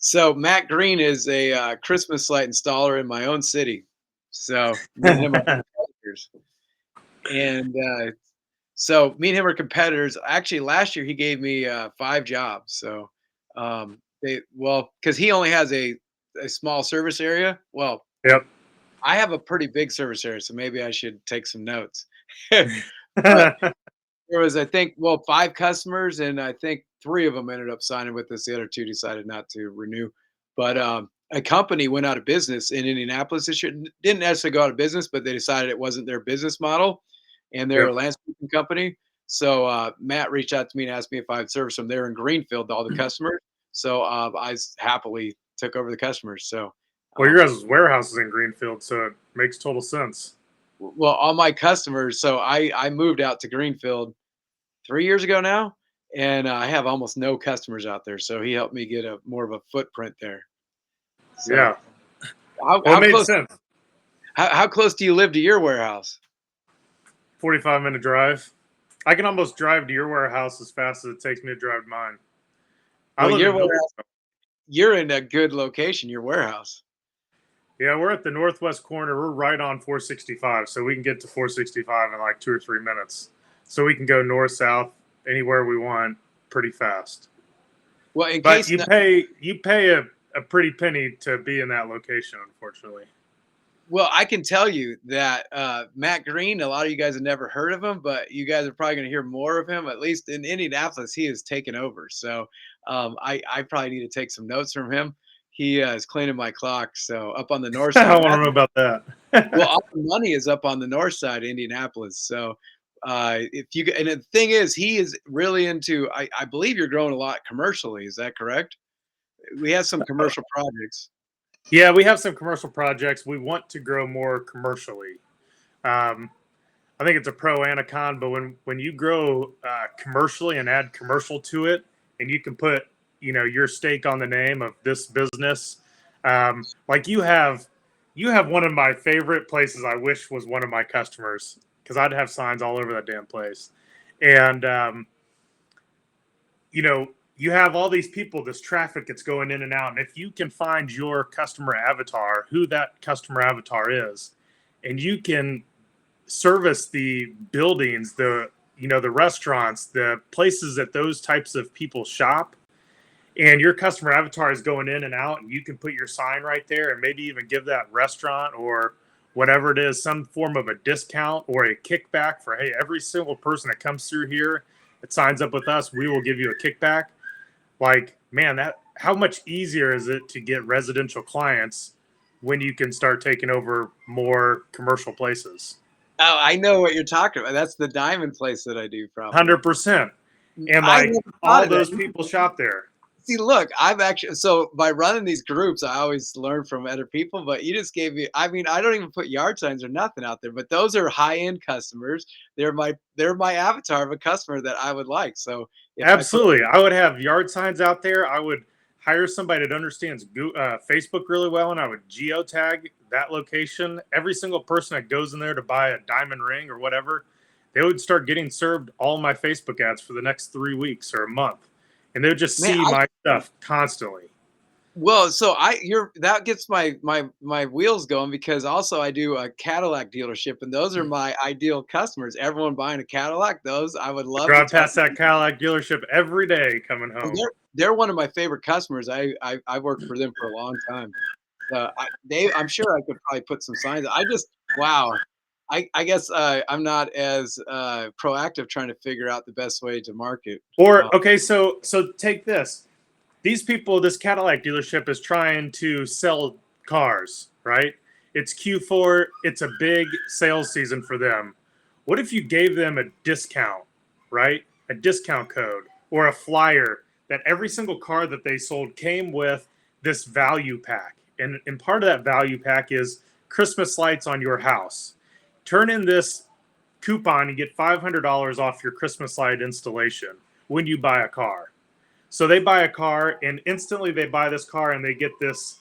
So Matt Green is a Christmas light installer in my own city. So me and him are competitors, and me and him are competitors. Actually, last year he gave me 5 jobs. So because he only has a small service area. Well, Yep. I have a pretty big service area, so maybe I should take some notes. But there was, I think, 5 customers, and I think 3 of them ended up signing with us. The other 2 decided not to renew. But, a company went out of business in Indianapolis this year. Didn't necessarily go out of business, but they decided it wasn't their business model, and they're Yep. a landscaping company. So, Matt reached out to me and asked me if I'd service them. They're in Greenfield, all the customers. So, happily took over the customers. So, Well, um, your guys' warehouse is in Greenfield, so it makes total sense. all my customers. So I moved out to Greenfield 3 years ago now, and I have almost no customers out there, so he helped me get a more of a footprint there. So, Yeah. how Well, it how made close sense. how close do you live to your warehouse? 45-minute drive. I can almost drive to your warehouse as fast as it takes me to drive to mine. I Well, live your in warehouse Millville. you're in a good location, your warehouse. Yeah, we're at the northwest corner. We're right on 465, so we can get to 465 in like 2 or 3 minutes. So we can go north, south, anywhere we want pretty fast. Well, in But case you pay a pretty penny to be in that location, unfortunately. well, I can tell you that, Matt Green, a lot of you guys have never heard of him, but you guys are probably gonna hear more of him. At least in Indianapolis, he has taken over. So, I probably need to take some notes from him. He, is cleaning my clock, so up on the north I side. want to know about Well, that. all the money is up on the north side of Indianapolis. So, if you and the thing is, he is really into. I believe you're growing a lot commercially. Is that correct? We have some commercial projects. Yeah, we have some commercial projects. We want to grow more commercially. Um, I think it's a pro and a con, but when you grow commercially and add commercial to it, and you can put your stake on the name of this business, like you have one of my favorite places. I wish was one of my customers because I'd have signs all over that damn place, and you have all these people, this traffic that's going in and out. And if you can find your customer avatar, who that customer avatar is, and you can service the buildings, the restaurants, the places that those types of people shop, and your customer avatar is going in and out, and you can put your sign right there and maybe even give that restaurant or whatever it is some form of a discount or a kickback for, hey, every single person that comes through here that signs up with us, we will give you a kickback. Like, man, that how much easier is it to get residential clients when you can start taking over more commercial places? Oh, I know what you're talking about. That's the diamond place that I do, probably. 100%. And I like never thought all of that. those people shop there. See, look, I've actually by running these groups, I always learn from other people. But you just gave me. I mean, I don't even put yard signs or nothing out there. But those are high end customers. They're my avatar of a customer that I would like. So if I put Absolutely. I would have yard signs out there. I would hire somebody that understands Facebook really well, and I would geotag that location. Every single person that goes in there to buy a diamond ring or whatever, they would start getting served all my Facebook ads for the next 3 weeks or a month. And they would just man, see my stuff constantly. well, so you're that gets my wheels going because also I do a Cadillac dealership and those are my ideal customers. Everyone buying a Cadillac, those I would I love to drive talk. past that Cadillac dealership every day coming Well, home. they're one of my favorite customers. I worked for them for a long time. I'm sure I could probably put some signs. I just wow. I guess I'm not as proactive trying to figure out the best way to market. Uh, Or okay, so take this. These people, this Cadillac dealership is trying to sell cars, right? It's Q4, it's a big sales season for them. What if you gave them a discount, right? A discount code or a flyer that every single car that they sold came with this value pack. And part of that value pack is Christmas lights on your house. Turn in this coupon and get $500 off your Christmas light installation when you buy a car. So they buy a car and instantly they buy this car and they get this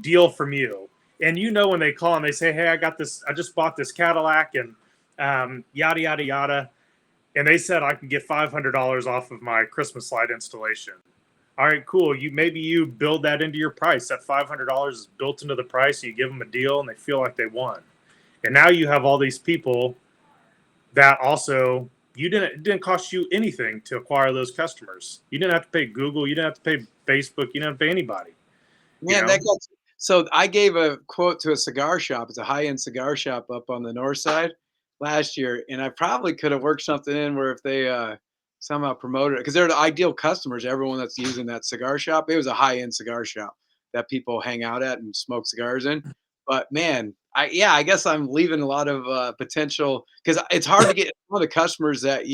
deal from you. And when they call and they say, hey, I got this, I just bought this Cadillac and yada, yada, yada. And they said I can get $500 off of my Christmas light installation. All right, cool. Maybe you build that into your price. That $500 is built into the price. You give them a deal, and they feel like they won. And now you have all these people that also it didn't cost you anything to acquire those customers. You didn't have to pay Google. You didn't have to pay Facebook. You didn't have to pay anybody. You Man, know, so I gave a quote to a cigar shop. It's a high-end cigar shop up on the north side last year, and I probably could have worked something in where if they somehow promoted it because they're the ideal customers. Everyone that's using that cigar shop, it was a high-end cigar shop that people hang out at and smoke cigars in. But man, I guess I'm leaving a lot of potential because it's hard to get all the customers that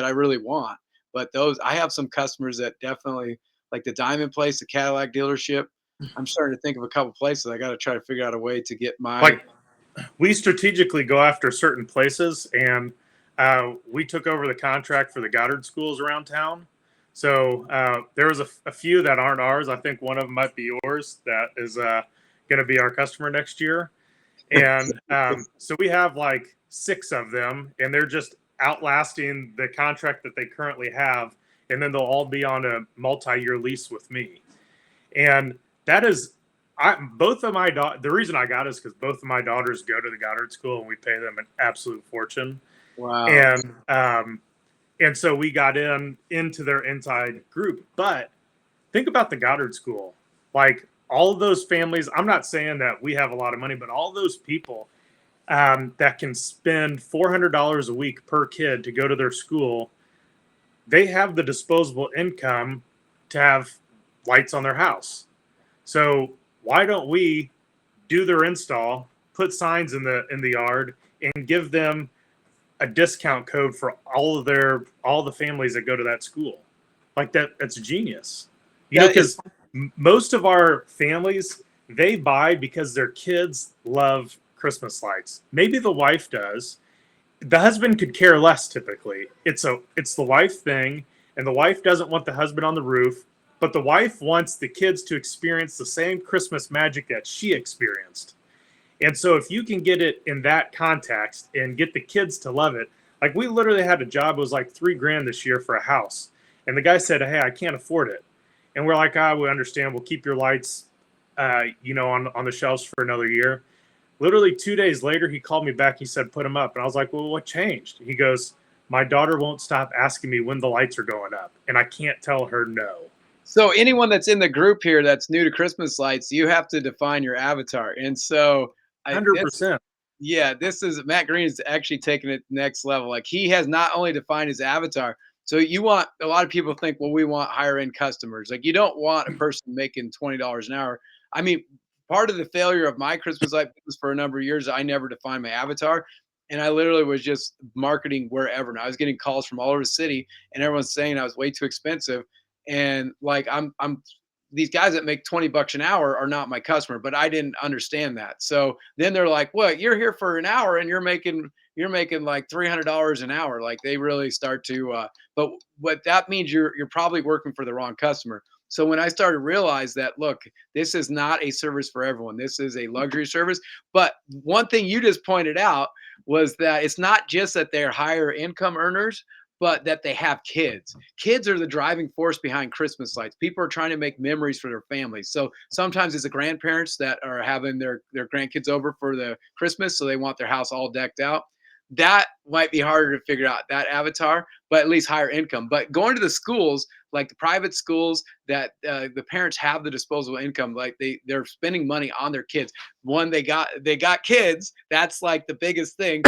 I really want. But those I have some customers that definitely like the Diamond Place, the Cadillac dealership. I'm starting to think of a couple places. I got to try to figure out a way to get my like we strategically go after certain places, and we took over the contract for the Goddard schools around town. So there was a few that aren't ours. I think one of them might be yours. That is going to be our customer next year. And so we have like 6 of them, and they're just outlasting the contract that they currently have, and then they'll all be on a multi-year lease with me. And that is, both of my the reason I got it is because both of my daughters go to the Goddard School, and we pay them an absolute fortune. wow. And and so we got into their inside group. But think about the Goddard School, like all of those families. I'm not saying that we have a lot of money, but all those people that can spend $400 a week per kid to go to their school, they have the disposable income to have lights on their house. So why don't we do their install, put signs in the yard, and give them a discount code for all the families that go to that school? Like that's genius. You know, That is because most of our families, they buy because their kids love Christmas lights. Maybe the wife does. The husband could care less typically. It's the wife thing, and the wife doesn't want the husband on the roof, but the wife wants the kids to experience the same Christmas magic that she experienced. And so if you can get it in that context and get the kids to love it, like we literally had a job, it was like $3,000 this year for a house. And the guy said, "Hey, I can't afford it." And we're like, we understand. We'll keep your lights, on the shelves for another year. Literally 2 days later, he called me back. He said, "Put them up." And I was like, "Well, what changed?" He goes, "My daughter won't stop asking me when the lights are going up, and I can't tell her no." so anyone that's in the group here that's new to Christmas lights, you have to define your avatar. And so I this 100%. yeah, this is Matt Green is actually taking it next level. Like he has not only defined his avatar. So you want a lot of people think, well, we want higher end customers. Like you don't want a person making $20 an hour. I mean, part of the failure of my Christmas light business for a number of years, I never defined my avatar. And I literally was just marketing wherever. And I was getting calls from all over the city, and everyone's saying I was way too expensive. And like I'm these guys that make $20 an hour are not my customer, but I didn't understand that. So then they're like, "Well, you're here for an hour and you're making like $300 an hour." Like they really start to but what that means you're probably working for the wrong customer. So when I started to realize that, look, this is not a service for everyone. This is a luxury service. But one thing you just pointed out was that it's not just that they're higher income earners, but that they have kids. Kids are the driving force behind Christmas lights. People are trying to make memories for their families. So sometimes it's the grandparents that are having their grandkids over for the Christmas, so they want their house all decked out. That might be harder to figure out that avatar, but at least higher income. But going to the schools, like the private schools that the parents have the disposable income, like they're spending money on their kids. One, they got kids. That's like the biggest thing.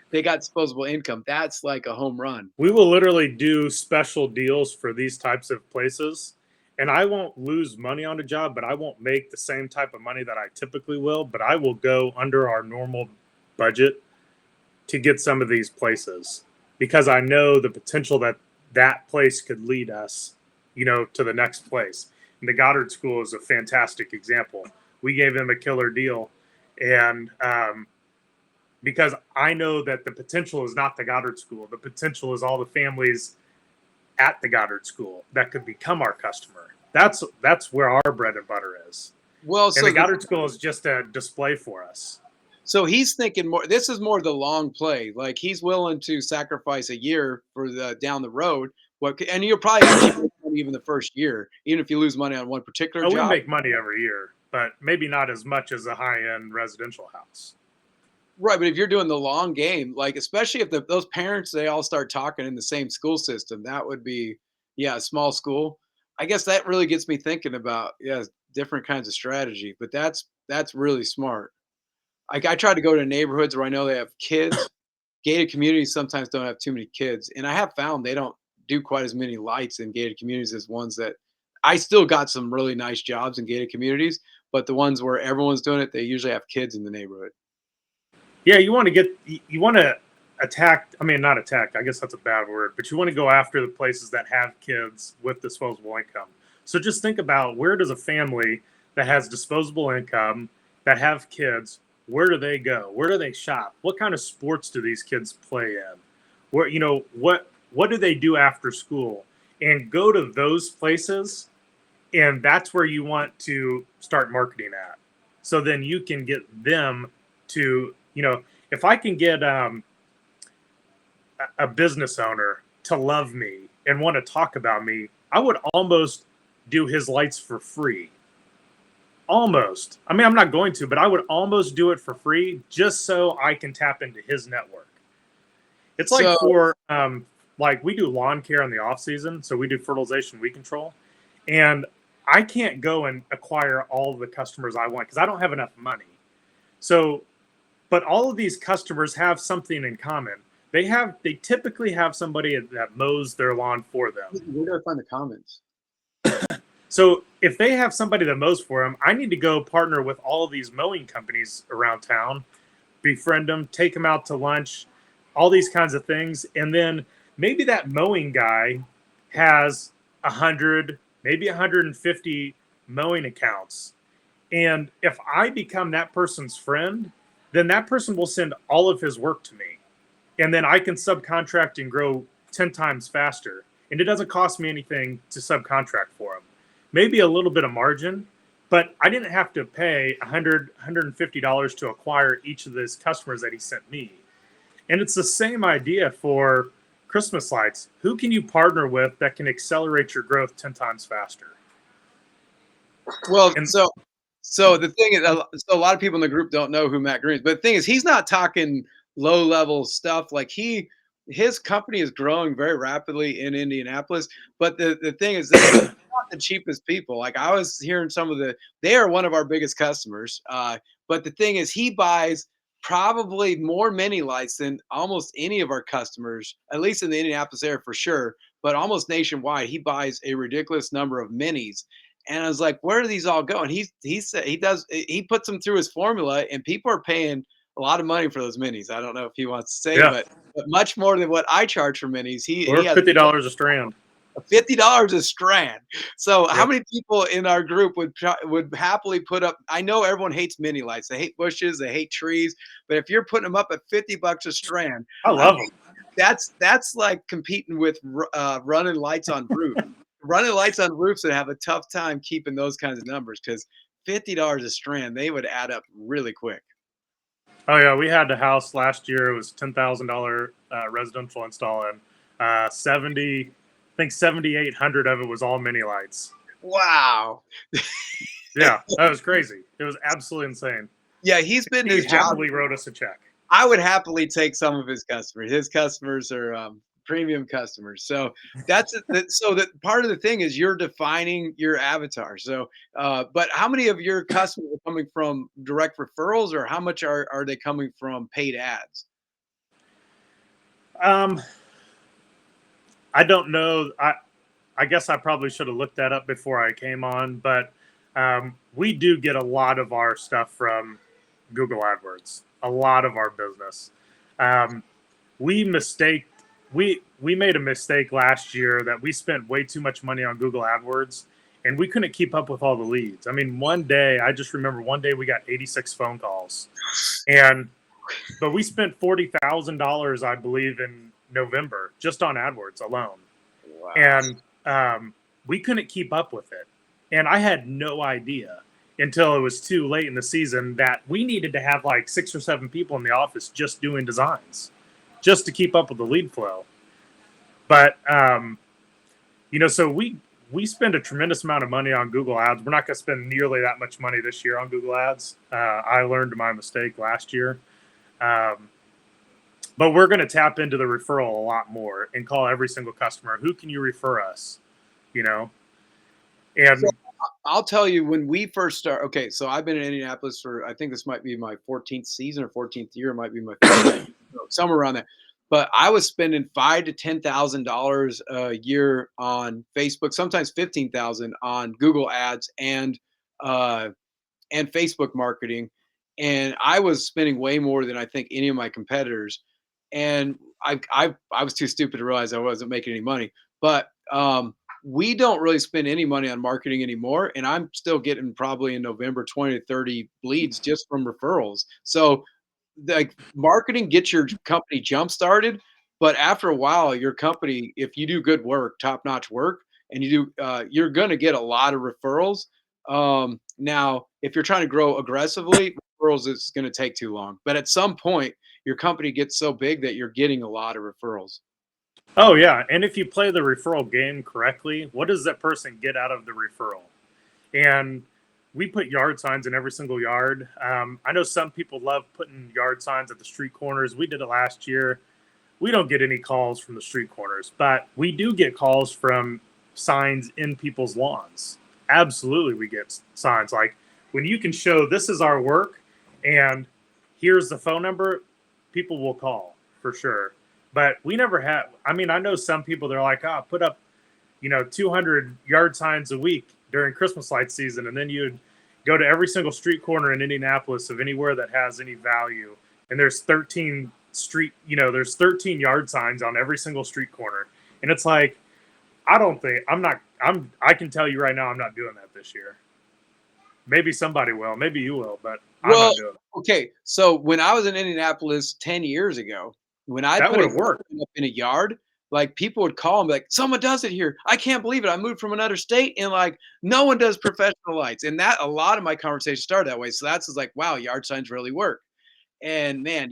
They got disposable income. That's like a home run. We will literally do special deals for these types of places. And I won't lose money on a job, but I won't make the same type of money that I typically will. But I will go under our normal budget to get some of these places because I know the potential that that place could lead us, to the next place. And the Goddard School is a fantastic example. We gave them a killer deal, and because I know that the potential is not the Goddard School. The potential is all the families at the Goddard School that could become our customer. That's where our bread and butter is. Well, And the Goddard School is just a display for us. so he's thinking more. This is more the long play. Like he's willing to sacrifice a year for the down the road. And you'll probably actually make money even the first year, even if you lose money on one particular Oh, we job. make money every year, but maybe not as much as a high-end residential house. Right, but if you're doing the long game, like, especially if those parents, they all start talking in the same school system, that would be yeah, a small school. I guess that really gets me thinking about, yeah, different kinds of strategy, but that's really smart. Like, I try to go to neighborhoods where I know they have kids. Gated communities sometimes don't have too many kids, and I have found they don't do quite as many lights in gated communities as ones that I still got some really nice jobs in gated communities, but the ones where everyone's doing it, they usually have kids in the neighborhood. Yeah, you want to attack. I mean, not attack. I guess that's a bad word, but you want to go after the places that have kids with disposable income. So just think about, where does a family that has disposable income, that have kids, where do they go? Where do they shop? What kind of sports do these kids play in? Where, what do they do after school? And go to those places, and that's where you want to start marketing at. So then you can get them to, if I can get a business owner to love me and want to talk about me, I would almost do his lights for free. Almost. I mean, I'm not going to, but I would almost do it for free just so I can tap into his network. It's like, So like, we do lawn care in the off season, so we do fertilization, weed control, and I can't go and acquire all the customers I want because I don't have enough money. So, but all of these customers have something in common. They typically have somebody that mows their lawn for them. where do I find the comments? So if they have somebody that mows for them, I need to go partner with all of these mowing companies around town, befriend them, take them out to lunch, all these kinds of things. And then maybe that mowing guy has 100, maybe 150 mowing accounts. And if I become that person's friend, then that person will send all of his work to me. And then I can subcontract and grow 10 times faster. And it doesn't cost me anything to subcontract for him. Maybe a little bit of margin, but I didn't have to pay $150 to acquire each of those customers that he sent me. And it's the same idea for Christmas lights. Who can you partner with that can accelerate your growth 10 times faster? Well, And so the thing is, so a lot of people in the group don't know who Matt Green is, but the thing is, he's not talking low level stuff. Like his company is growing very rapidly in Indianapolis. But the thing is, they're not the cheapest people. Like I was hearing they are one of our biggest customers. But the thing is, he buys probably more mini lights than almost any of our customers, at least in the Indianapolis area for sure. But almost nationwide, he buys a ridiculous number of minis. And I was like, where do these all go? And he said he puts them through his formula, and people are paying a lot of money for those minis. I don't know if he wants to say, yeah, but much more than what I charge for minis. He we're has $50 a strand. $50 a strand. So how Yep. many people in our group would happily put up? I know everyone hates mini lights. They hate bushes. They hate trees. But if you're putting them up at $50 a strand, I I love mean, them. that's like competing with running lights on roofs. Running lights on roofs would have a tough time keeping those kinds of numbers because $50 a strand, they would add up really quick. Oh yeah, we had the house last year. It was $10,000 residential install, and 70, I think 7,800 of it was all mini lights. Wow. Yeah, that was crazy. It was absolutely insane. Yeah, he's been He his job. happily wrote us a check. I would happily take some of his customers. His customers are premium customers. So so that part of the thing is you're defining your avatar. So, but how many of your customers are coming from direct referrals, or how much are they coming from paid ads? Um, I don't know. I guess I probably should have looked that up before I came on, but we do get a lot of our stuff from Google AdWords. A lot of our business. Um, we mistake we made a mistake last year that we spent way too much money on Google AdWords, and we couldn't keep up with all the leads. I mean, I just remember one day we got 86 phone calls, and but we spent $40,000, I believe, in November just on AdWords alone, Wow. and we couldn't keep up with it. And I had no idea until it was too late in the season that we needed to have like 6 or 7 people in the office just doing designs, just to keep up with the lead flow. But so we spend a tremendous amount of money on Google Ads. We're not going to spend nearly that much money this year on Google Ads. I learned my mistake last year. Um, but we're going to tap into the referral a lot more and call every single customer, who can you refer us? You know, So and I'll tell you when we first start. Okay, so I've been in Indianapolis for I think this might be my 14th season or 14th year. It might be my 15th, somewhere around there. But I was spending $5,000 to $10,000 a year on Facebook, sometimes 15,000 on Google Ads uh, and Facebook marketing, and I was spending way more than I think any of my competitors. And I was too stupid to realize I wasn't making any money. But we don't really spend any money on marketing anymore, and I'm still getting probably in November 20 to 30 leads just from referrals. So like marketing gets your company jump started, but after a while, your company, if you do good work, top notch work, and you're going to get a lot of referrals. Now, if you're trying to grow aggressively, referrals is going to take too long. But at some point, your company gets so big that you're getting a lot of referrals. oh yeah, and if you play the referral game correctly, what does that person get out of the referral? And we put yard signs in every single yard. I know some people love putting yard signs at the street corners. We did it last year. We don't get any calls from the street corners, but we do get calls from signs in people's lawns. Absolutely, we get signs like when you can show this is our work and here's the phone number, people will call for sure. But we never have. I mean, I know some people they're like, oh, put up 200 yard signs a week during Christmas light season, and then you'd go to every single street corner in Indianapolis of anywhere that has any value, and there's 13 yard signs on every single street corner, and it's like, I don't think I can tell you right now, I'm not doing that this year. Maybe somebody will, maybe you will, but I'm Well, not doing it. okay. So when I was in Indianapolis 10 years ago, when I That put would a have worked. sign up in a yard, like people would call and be like, someone does it here. I can't believe it. I moved from another state and like no one does professional lights. And that a lot of my conversation started that way. So that's just like, wow, yard signs really work. And man,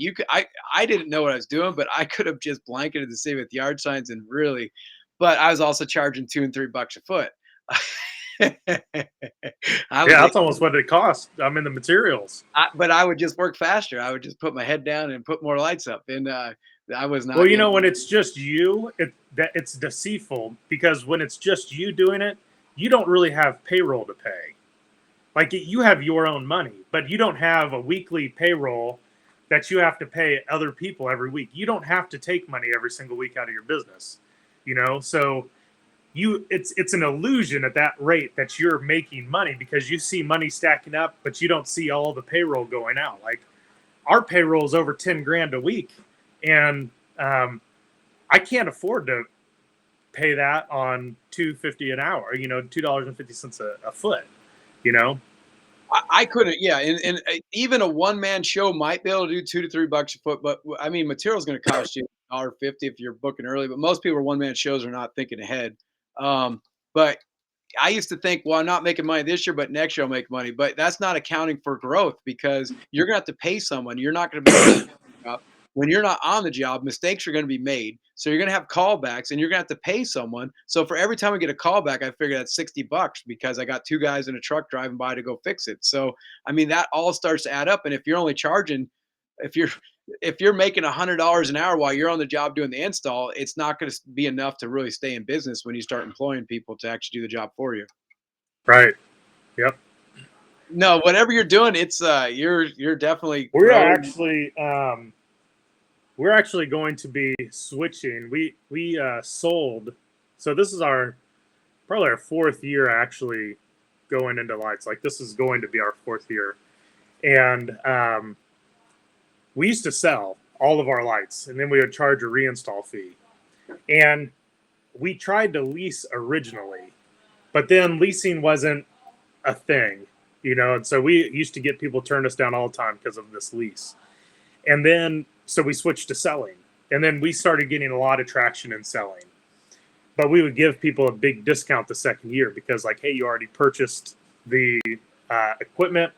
I didn't know what I was doing, but I could have just blanketed the city with yard signs and really, but I was also charging $2 and $3 a foot. I was Yeah, that's almost what it costs. I mean, the materials. but I would just work faster. I would just put my head down and put more lights up, and I was Well, not getting. when it's just you, it's deceitful because when it's just you doing it, you don't really have payroll to pay. Like you have your own money, but you don't have a weekly payroll that you have to pay other people every week. You don't have to take money every single week out of your business, So it's an illusion at that rate that you're making money because you see money stacking up, but you don't see all the payroll going out. Like our payroll is over 10 grand a week, and I can't afford to pay that on $2.50 an hour. $2.50 a foot. You know, I couldn't. Yeah, and even a one man show might be able to do $2 to $3 a foot, but I mean, material is going to cost you $1.50 if you're booking early. But most people one man shows are not thinking ahead. But I used to think, well, I'm not making money this year, but next year I'll make money. But that's not accounting for growth because you're going to have to pay someone. You're not going to be on the job. When you're not on the job, mistakes are going to be made. So you're going to have callbacks and you're going to have to pay someone. So for every time I get a callback, I figure that's $60 because I got two guys in a truck driving by to go fix it. So, I mean, that all starts to add up. And if you're only charging, if you're if you're making $100 an hour while you're on the job doing the install, it's not going to be enough to really stay in business when you start employing people to actually do the job for you. right? Yep. No, whatever you're doing, it's you're definitely We're growing. actually we're actually going to be switching. We sold. So this is our probably our fourth year actually going into lights. Like this is going to be our fourth year, and we used to sell all of our lights, and then we would charge a reinstall fee. And we tried to lease originally, but then leasing wasn't a thing, And so we used to get people turn us down all the time because of this lease. And then so we switched to selling, and then we started getting a lot of traction in selling. But we would give people a big discount the second year because, like, hey, you already purchased the equipment.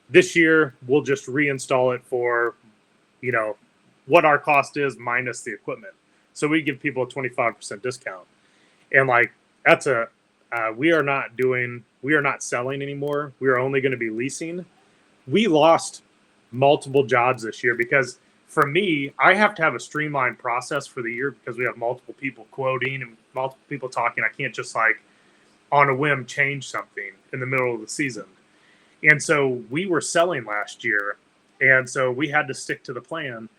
This year, we'll just reinstall it for, you know, what our cost is minus the equipment. So we give people a 25% discount. And like, that's we are not selling anymore. We are only going to be leasing. We lost multiple jobs this year because for me, I have to have a streamlined process for the year because we have multiple people quoting and multiple people talking. I can't just like on a whim change something in the middle of the season. And so we were selling last year. And so we had to stick to the plan.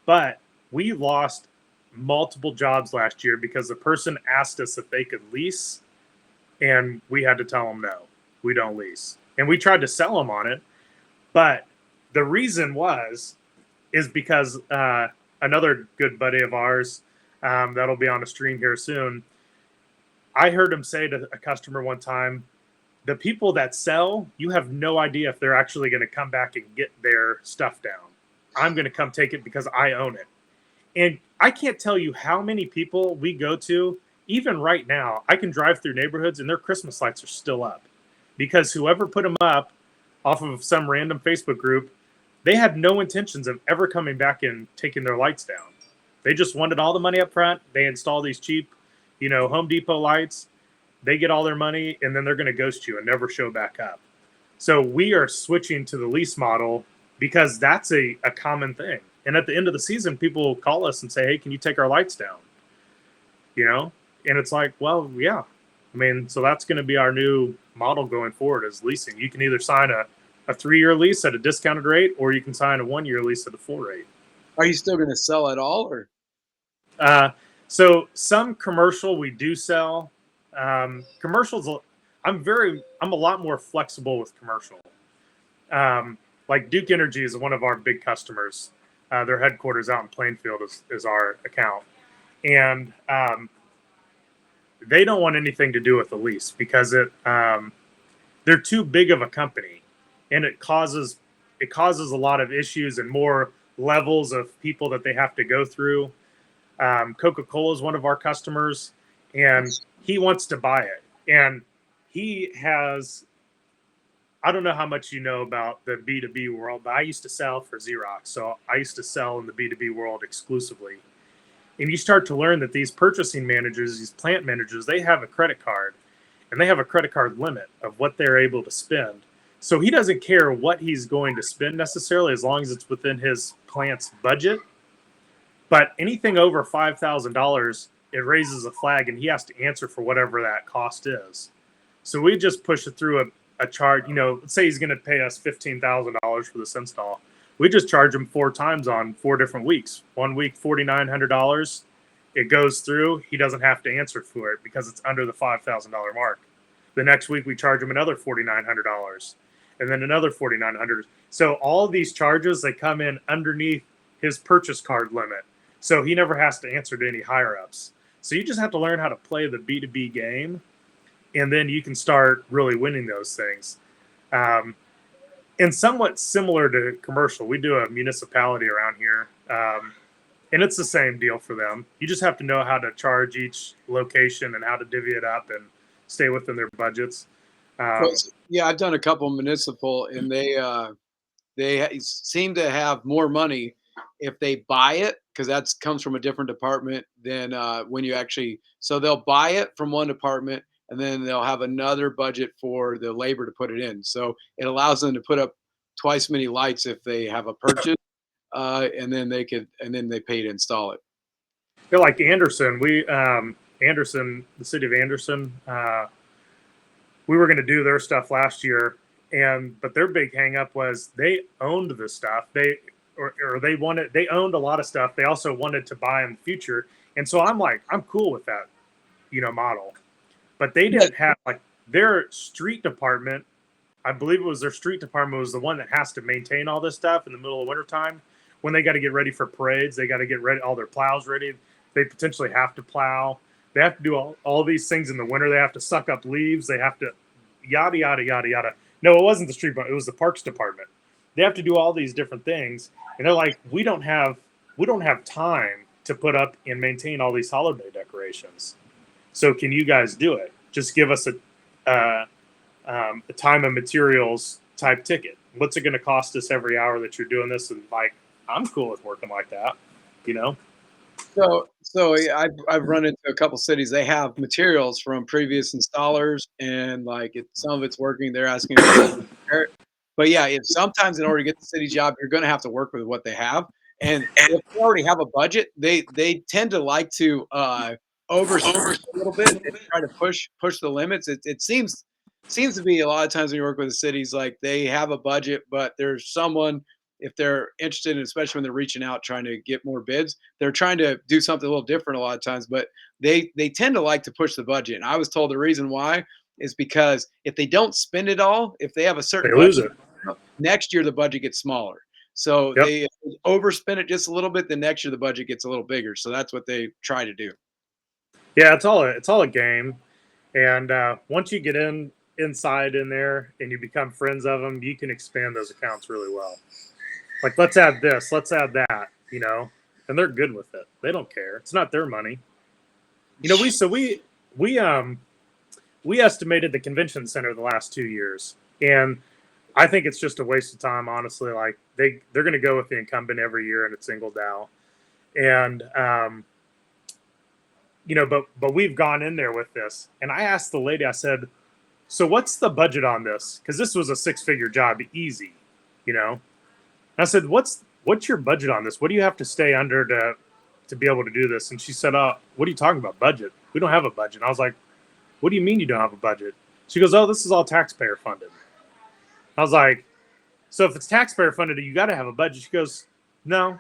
But we lost multiple jobs last year because the person asked us if they could lease, and we had to tell them no, we don't lease. And we tried to sell them on it, but the reason is because another good buddy of ours that'll be on a stream here soon. I heard him say to a customer one time, "The people that sell, you have no idea if they're actually going to come back and get their stuff down. I'm going to come take it because I own it." And I can't tell you how many people we go to, even right now. I can drive through neighborhoods and their Christmas lights are still up because whoever put them up off of some random Facebook group, they had no intentions of ever coming back and taking their lights down. They just wanted all the money up front. They install these cheap, Home Depot lights. They get all their money and then they're going to ghost you and never show back up. So we are switching to the lease model because that's a common thing. And at the end of the season, people call us and say, "Hey, can you take our lights down?" And it's like, well, yeah. I mean, so that's going to be our new model going forward is leasing. You can either sign a 3-year lease at a discounted rate, or you can sign a 1-year lease at a full rate. Are you still going to sell at all, or? So some commercial we do sell. Commercials, I'm a lot more flexible with commercial. Like Duke Energy is one of our big customers. Their headquarters out in Plainfield is our account, and they don't want anything to do with the lease because they're too big of a company, and it causes a lot of issues and more levels of people that they have to go through. Coca-Cola is one of our customers, and he wants to buy it, and he has. I don't know how much you know about the B2B world, but I used to sell for Xerox, so I used to sell in the B2B world exclusively. And you start to learn that these purchasing managers, these plant managers, they have a credit card, and they have a credit card limit of what they're able to spend. So he doesn't care what he's going to spend necessarily as long as it's within his plant's budget. But anything over $5,000, it raises a flag, and he has to answer for whatever that cost is. So we just push it through a charge. Let's say he's going to pay us $15,000 for this install. We just charge him 4 times on 4 different weeks. 1 week, $4,900. It goes through. He doesn't have to answer for it because it's under the $5,000 mark. The next week we charge him another $4,900, and then another $4,900. So all these charges, they come in underneath his purchase card limit. So he never has to answer to any higher ups. So you just have to learn how to play the B2B game, and then you can start really winning those things. And somewhat similar to commercial, we do a municipality around here, and it's the same deal for them. You just have to know how to charge each location and how to divvy it up and stay within their budgets. Yeah, I've done a couple municipal, and they seem to have more money if they buy it because that comes from a different department than when you actually. So they'll buy it from one department, and then they'll have another budget for the labor to put it in. So it allows them to put up twice many lights if they have a purchase, and then they pay to install it. They're like Anderson. The city of Anderson, we were going to do their stuff last year, but their big hang up was they owned the stuff. They owned a lot of stuff. They also wanted to buy in the future. And so I'm cool with that, model. But they didn't have their street department. I believe it was their street department was the one that has to maintain all this stuff in the middle of wintertime when they got to get ready for parades. They got to get ready, all their plows ready. They potentially have to plow. They have to do all these things in the winter. They have to suck up leaves. They have to yada, yada, yada, yada. No, it wasn't the street department. It was the parks department. They have to do all these different things. And they're like, we don't have time to put up and maintain all these holiday decorations. So can you guys do it? Just give us a time and materials type ticket. What's it going to cost us every hour that you're doing this? And I'm cool with working like that, So I've run into a couple cities. They have materials from previous installers, and like some of it's working. They're asking if they can repair it. But yeah, if sometimes in order to get the city job, you're going to have to work with what they have. And if they already have a budget, they tend to like to overspend a little bit and try to push the limits. It seems to be a lot of times when you work with the cities, like they have a budget, but there's someone if they're interested, especially when they're reaching out trying to get more bids, they're trying to do something a little different a lot of times, but they tend to like to push the budget. And I was told the reason why is because if they don't spend it all, if they have a They certain lose budget, it. next year the budget gets smaller. So Yep. they overspend it just a little bit, then next year the budget gets a little bigger. So that's what they try to do. Yeah, it's all a game. And once you get inside in there and you become friends of them, you can expand those accounts really well. Like, let's add this, let's add that, and they're good with it. They don't care. It's not their money. We we estimated the convention center the last 2 years, and I think it's just a waste of time, honestly. Like, they're going to go with the incumbent every year, and it's single Dow. And but we've gone in there with this, and I asked the lady. I said, "So what's the budget on this? Because this was a six-figure job, easy, you know." And I said, "What's your budget on this? What do you have to stay under to be able to do this?" And she said, what are you talking about, budget? We don't have a budget." I was like, "What do you mean you don't have a budget?" She goes, "Oh, this is all taxpayer funded." I was like, "So if it's taxpayer funded, you got to have a budget." She goes, "No."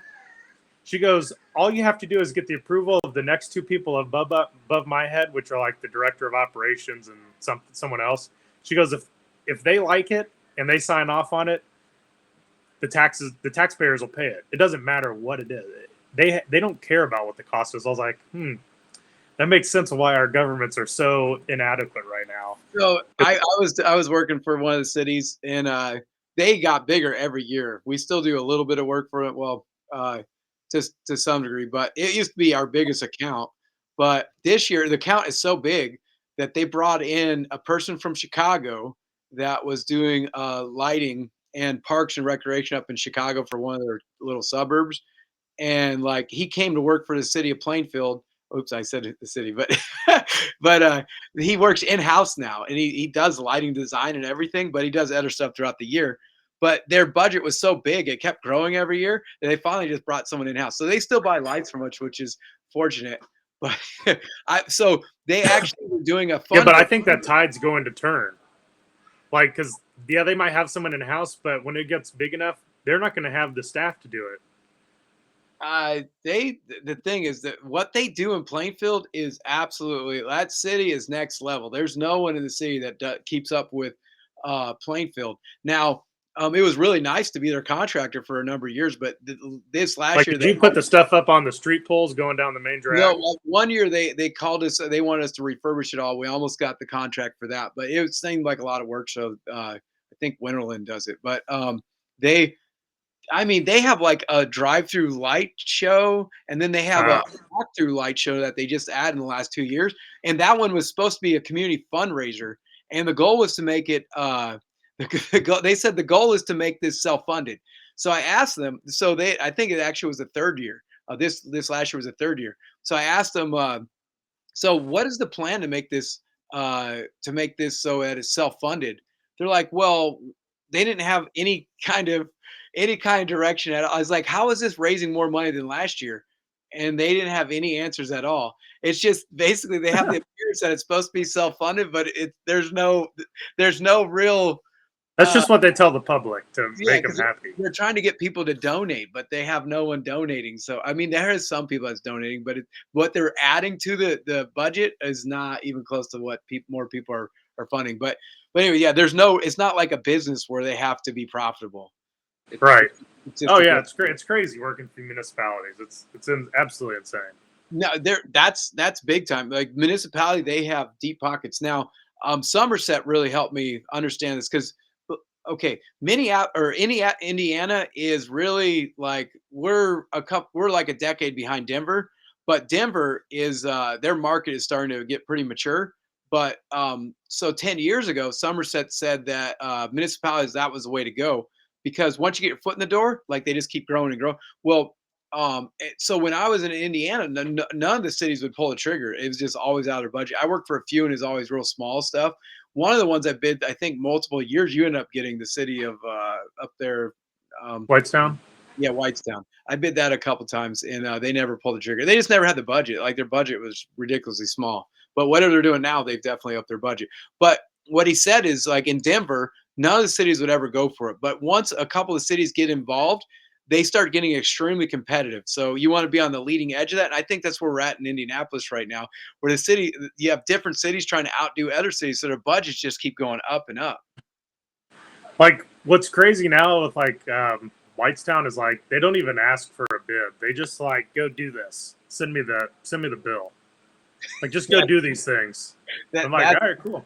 She goes, "All you have to do is get the approval of the next two people above my head, which are like the director of operations and someone else." She goes, "If they like it and they sign off on it, the taxpayers will pay it. It doesn't matter what it is. They don't care about what the cost is." I was like, that makes sense of why our governments are so inadequate right now. So I was working for one of the cities, and they got bigger every year. We still do a little bit of work for it, well, just to some degree, but it used to be our biggest account. But this year, the account is so big that they brought in a person from Chicago that was doing lighting and parks and recreation up in Chicago for one of their little suburbs, and like he came to work for the city of Plainfield. Oops, I said the city, but but he works in house now, and he does lighting design and everything, but he does other stuff throughout the year. But their budget was so big, it kept growing every year, that they finally just brought someone in house. So they still buy lights from us, which is fortunate. But so they actually were doing a Yeah, but I fundraiser. think that tide's going to turn. Like, because yeah, they might have someone in house, but when it gets big enough, they're not going to have the staff to do it. The thing is that what they do in Plainfield is absolutely that city is next level. There's no one in the city that keeps up with Plainfield. Now, it was really nice to be their contractor for a number of years, but this last Like, year did they you put the stuff up on the street poles going down the main no, drag? like one year they called us. They wanted us to refurbish it all. We almost got the contract for that, but it seemed like a lot of work. So I think Winterland does it, but they I mean, they have like a drive-through light show, and then they have a Uh, walk-through light show that they just added in the last 2 years, and that one was supposed to be a community fundraiser, and the goal was to make it, they said the goal is to make this self-funded. So I asked them, so I think it actually was the 3rd year. This last year was the 3rd year. So I asked them, so what is the plan to make this so that it's self-funded? They're like, well, they didn't have any kind of direction at all. I was like, how is this raising more money than last year? And they didn't have any answers at all. It's just basically they have the appearance that it's supposed to be self-funded, but there's no real that's uh just what they tell the public to yeah, make them because happy. they're trying to get people to donate, but they have no one donating. So I mean, there is some people that's donating, but what they're adding to the budget is not even close to what more people are funding. But anyway, yeah, there's no. It's not like a business where they have to be profitable. It's Right. just it's just Oh a yeah, good. it's great. It's crazy working for municipalities. Absolutely insane. No, that's big time. Like municipality, they have deep pockets. Now, Somerset really helped me understand this because, okay, Indiana is really like we're like a decade behind Denver, but Denver is their market is starting to get pretty mature. But so 10 years ago, Somerset said that municipalities that was the way to go because once you get your foot in the door, like they just keep growing and growing. Well, So when I was in Indiana, none of the cities would pull the trigger. It was just always out of their budget. I worked for a few, and it's always real small stuff. One of the ones I bid, I think multiple years, you end up getting the city of up there. Um, Whitestown. yeah, Whitestown. I bid that a couple times, and they never pulled the trigger. They just never had the budget. Like their budget was ridiculously small. But whatever they're doing now, they've definitely upped their budget. But what he said is like in Denver, none of the cities would ever go for it. But once a couple of cities get involved, they start getting extremely competitive. So you want to be on the leading edge of that. And I think that's where we're at in Indianapolis right now, where you have different cities trying to outdo other cities. So their budgets just keep going up and up. Like what's crazy now with like Whitestown is like they don't even ask for a bid. They just like go do this. Send me the bill. Like just go Yeah, do these things. that, I'm like, that all right, cool.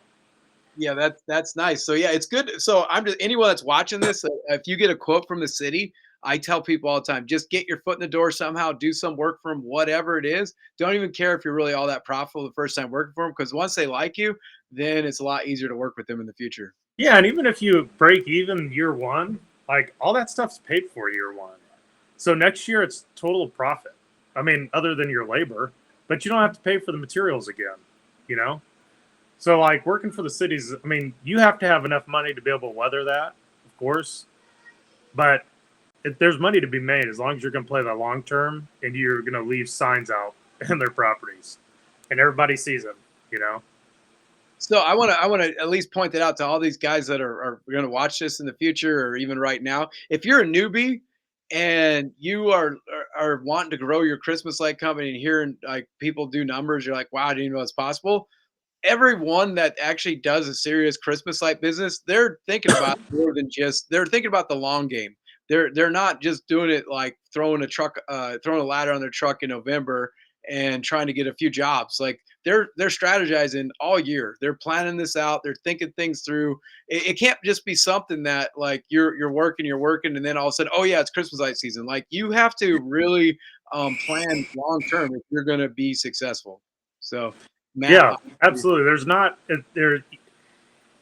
Yeah, that's nice. So yeah, it's good. So I'm just anyone that's watching this, if you get a quote from the city, I tell people all the time, just get your foot in the door somehow, do some work for them, whatever it is. Don't even care if you're really all that profitable the first time working for them, because once they like you, then it's a lot easier to work with them in the future. Yeah, and even if you break even year one, like all that stuff's paid for year one. So next year it's total profit. I mean, other than your labor, but you don't have to pay for the materials again, you know? So like working for the cities, I mean, you have to have enough money to be able to weather that, of course. But there's money to be made as long as you're going to play the long term and you're going to leave signs out in their properties, and everybody sees them. You know? So I want to at least point that out to all these guys that are going to watch this in the future or even right now. If you're a newbie and you are wanting to grow your Christmas light company and hearing like people do numbers, you're like, wow, I didn't know it's possible. Everyone that actually does a serious Christmas light business, they're thinking about more than just they're thinking about the long game. They're not just doing it like throwing a ladder on their truck in November and trying to get a few jobs. Like they're strategizing all year. They're planning this out. They're thinking things through. It can't just be something that like you're working, and then all of a sudden, oh yeah, it's Christmas light season. Like you have to really plan long term if you're going to be successful. So, Matt, Yeah, absolutely. There's not there.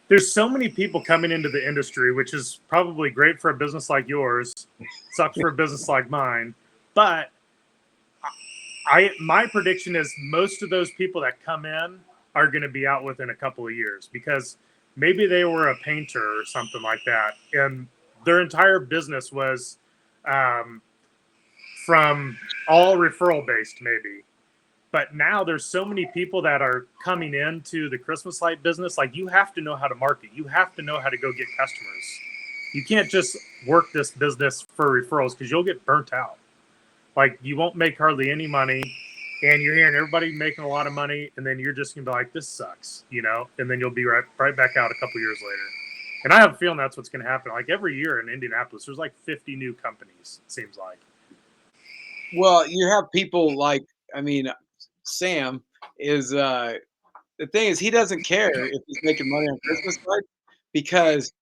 There's so many people coming into the industry, which is probably great for a business like yours. Sucks for a business like mine, but my prediction is most of those people that come in are going to be out within a couple of years because maybe they were a painter or something like that, and their entire business was um, from all referral based, maybe. But now there's so many people that are coming into the Christmas light business. Like you have to know how to market. You have to know how to go get customers. You can't just work this business for referrals because you'll get burnt out. Like you won't make hardly any money, and you're hearing everybody making a lot of money, and then you're just gonna be like, "This sucks," you know, and then you'll be right back out a couple years later. And I have a feeling that's what's gonna happen. Like every year in Indianapolis, there's like 50 new companies. It seems like. well, you have people like, I mean, Sam is the thing is he doesn't care if he's making money on Christmas lights because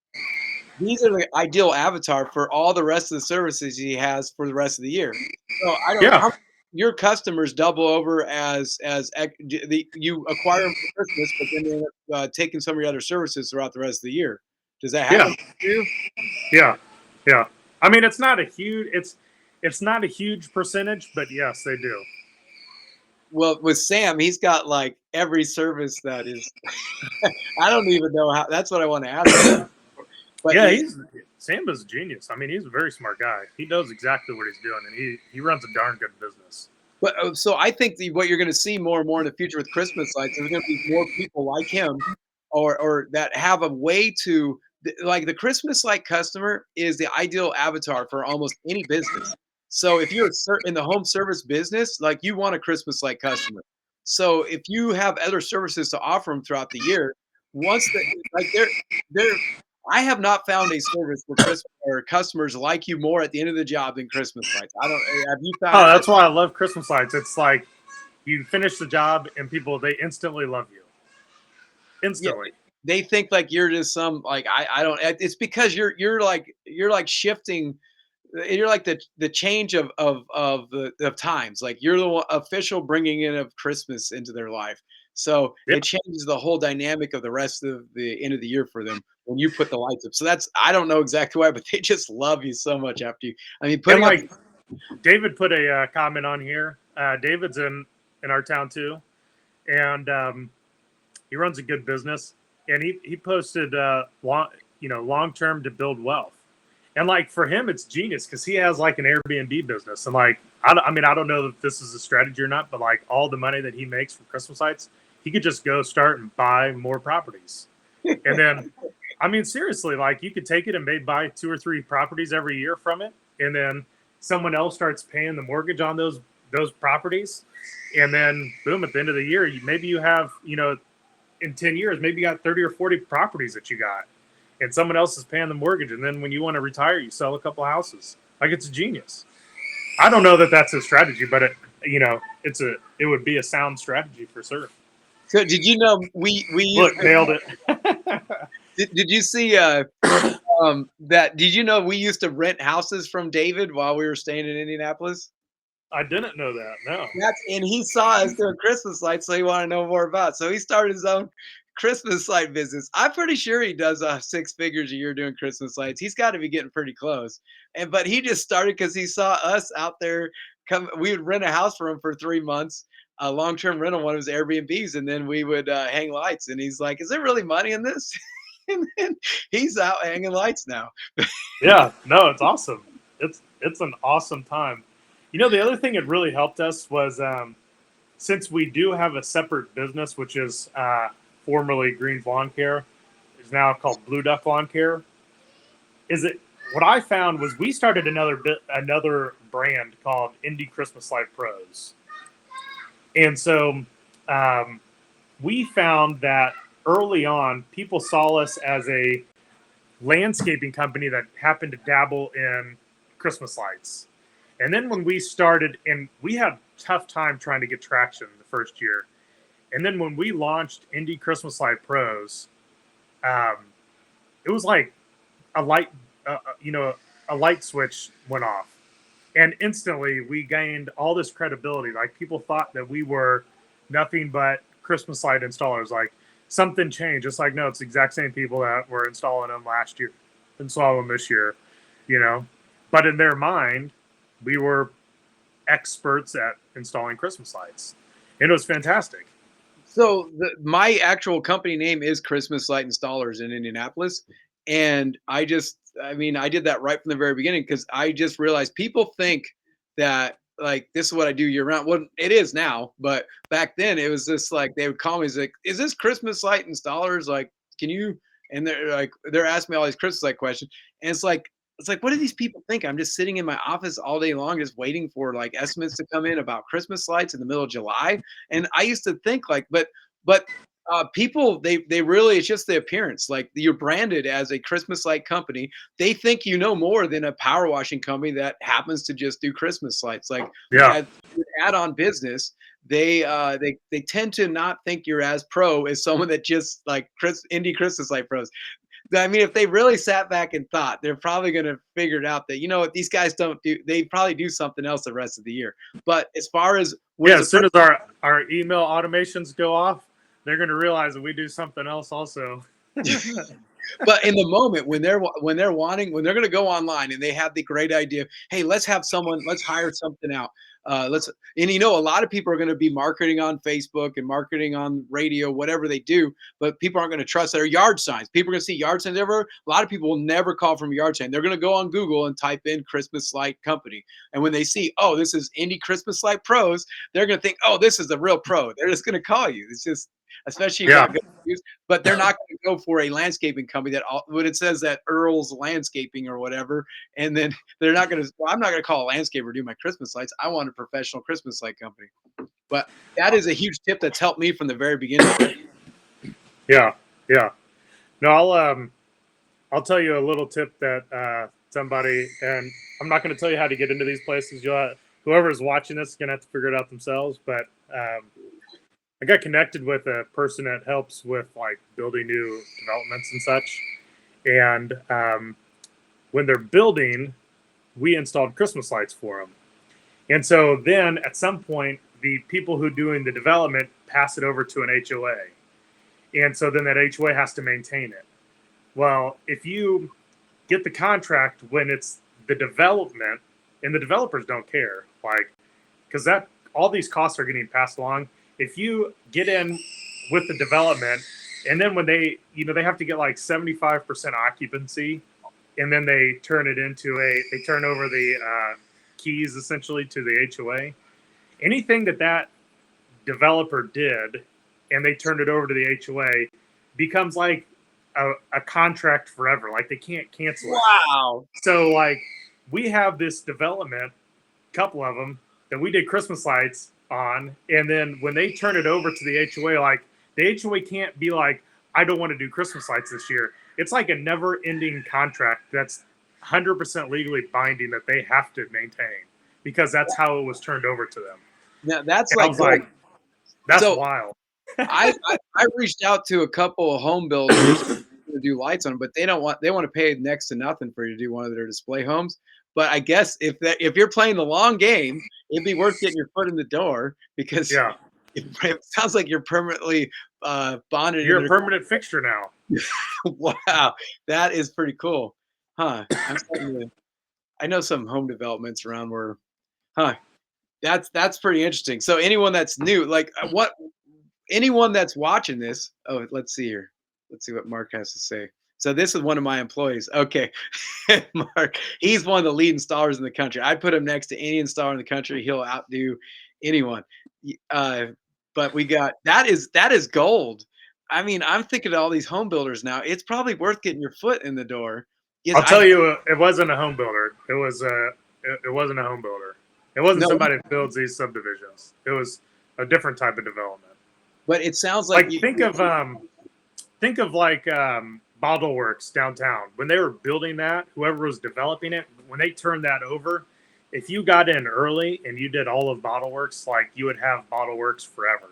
these are the ideal avatar for all the rest of the services he has for the rest of the year. So I don't know Yeah, how your customers double over you acquire them for Christmas, but then they end up taking some of your other services throughout the rest of the year. Does that yeah, happen to you? yeah, yeah. I mean, it's not a huge percentage, but yes, they do. Well, with Sam, he's got like every service that is. I don't even know how. That's what I want to ask him. But Yeah, he's Samba's a genius. I mean, he's a very smart guy. He knows exactly what he's doing, and he runs a darn good business. so I think what you're going to see more and more in the future with Christmas lights, there's going to be more people like him, or that have a way to like the Christmas light customer is the ideal avatar for almost any business. So if you're in the home service business, like you want a Christmas light customer. So if you have other services to offer them throughout the year, once the like they're I have not found a service for Christmas or customers like you more at the end of the job than Christmas lights. I don't have you found Oh, it? that's why I love Christmas lights. It's like you finish the job, and people they instantly love you. Yeah, Instantly. they think like you're just some like I don't. It's because you're like shifting. You're like the change of the of times. Like you're the official bringing in of Christmas into their life. So Yeah, it changes the whole dynamic of the rest of the end of the year for them when you put the lights up. So that's I don't know exactly why, but they just love you so much after you. I mean, and putting up like David put a comment on here. David's in our town too, and he runs a good business. And he posted long term to build wealth. And like for him, it's genius because he has like an Airbnb business. And like I mean, I don't know if this is a strategy or not, but like all the money that he makes from Christmas lights, he could just go start and buy more properties. And then, I mean, seriously, like you could take it and maybe buy 2 or 3 properties every year from it, and then someone else starts paying the mortgage on those properties, and then boom, at the end of the year, maybe you have in 10 years, maybe you got 30 or 40 properties that you got, and someone else is paying the mortgage, and then when you want to retire, you sell a couple houses. Like it's a genius. I don't know that that's a strategy, but it would be a sound strategy for sure. So did you know we Look, nailed it. did you see that did you know we used to rent houses from David while we were staying in Indianapolis? I didn't know that. No. And he saw us doing Christmas lights, so he wanted to know more about it. So he started his own Christmas light business. I'm pretty sure he does 6 figures a year doing Christmas lights. He's got to be getting pretty close. But he just started because he saw us out there. We would rent a house for him for 3 months, a long-term rental, one of his Airbnbs, and then we would hang lights. And he's like, "Is there really money in this?" And then he's out hanging lights now. Yeah, no, it's awesome. It's an awesome time. The other thing that really helped us was since we do have a separate business, which is formerly Green's Lawn Care, is now called Blue Duck Lawn Care. What I found was we started another brand called Indie Christmas Light Pros, and so we found that early on people saw us as a landscaping company that happened to dabble in Christmas lights. And then when we started, and we had a tough time trying to get traction the first year. And then when we launched Indie Christmas Light Pros, it was like a light, a light switch went off. And instantly we gained all this credibility. Like people thought that we were nothing but Christmas light installers. Like something changed. It's like, no, it's the exact same people that were installing them last year, installing them this year, But in their mind, we were experts at installing Christmas lights. And it was fantastic. So my actual company name is Christmas Light Installers in Indianapolis. And I did that right from the very beginning because I just realized people think that like this is what I do year round. Well, it is now, but back then it was just like they would call me like, "Is this Christmas Light Installers? Like, can you?" And they're asking me all these Christmas light questions, and it's like, what do these people think? I'm just sitting in my office all day long, just waiting for like estimates to come in about Christmas lights in the middle of July. And I used to think like, but people, they really, it's just the appearance. Like you're branded as a Christmas light company. They think you know more than a power washing company that happens to just do Christmas lights. Like Yeah. as an add-on business, they tend to not think you're as pro as someone that just like indie Christmas light pros. I mean, if they really sat back and thought, they're probably going to figure it out that, what these guys don't do, they probably do something else the rest of the year. But as far as as soon as our email automations go off, they're going to realize that we do something else also. But in the moment when they're going to go online and they have the great idea, hey, let's hire something out. A lot of people are going to be marketing on Facebook and marketing on radio, whatever they do, but people aren't going to trust their yard signs. People are going to see yard signs everywhere. A lot of people will never call from a yard sign. They're going to go on Google and type in Christmas light company. And when they see, oh, this is Indie Christmas Light Pros, they're going to think, oh, this is a real pro. They're just going to call you. It's just, especially if you got good reviews, but they're not going to go for a landscaping company when it says that Earl's Landscaping or whatever, and then they're not going to. Well, I'm not going to call a landscaper do my Christmas lights. I want a professional Christmas light company. But that is a huge tip that's helped me from the very beginning. Yeah. No, I'll tell you a little tip that somebody, and I'm not going to tell you how to get into these places. Whoever's watching this is going to have to figure it out themselves. But I got connected with a person that helps with like building new developments and such. And when they're building, we installed Christmas lights for them. And so then at some point, the people who are doing the development pass it over to an HOA. And so then that HOA has to maintain it. Well, if you get the contract when it's the development, and the developers don't care, like, because that all these costs are getting passed along. If you get in with the development, and then when they, they have to get like 75% occupancy, and then they turn it into they turn over the keys essentially to the HOA. Anything that developer did, and they turned it over to the HOA, becomes like a contract forever. Like they can't cancel it. Wow. So like we have this development, couple of them that we did Christmas lights on, and then when they turn it over to the HOA, like the HOA can't be like, I don't want to do Christmas lights this year. It's like a never-ending contract that's 100% legally binding that they have to maintain because that's how it was turned over to them. Now that's And I like, was like, that's so wild. I reached out to a couple of home builders to do lights on them, but they want to pay next to nothing for you to do one of their display homes. But I guess if you're playing the long game, it'd be worth getting your foot in the door because Yeah, it sounds like you're permanently bonded. you're a permanent fixture now. Wow, that is pretty cool, huh? I know some home developments around where, huh? That's pretty interesting. So anyone that's new, like what anyone that's watching this, oh, let's see here. Let's see what Mark has to say. So this is one of my employees. Okay, Mark, he's one of the lead installers in the country. I put him next to any installer in the country. He'll outdo anyone. Uh, but we got that is gold. I mean, I'm thinking of all these home builders now. It's probably worth getting your foot in the door. Yes, I'll tell you, it wasn't a home builder. It wasn't a home builder. It wasn't no, somebody that builds these subdivisions. It was a different type of development. but it sounds like Like think of like Bottle Works downtown when they were building that. Whoever was developing it, when they turned that over, if you got in early and you did all of Bottle Works, like you would have Bottle Works forever.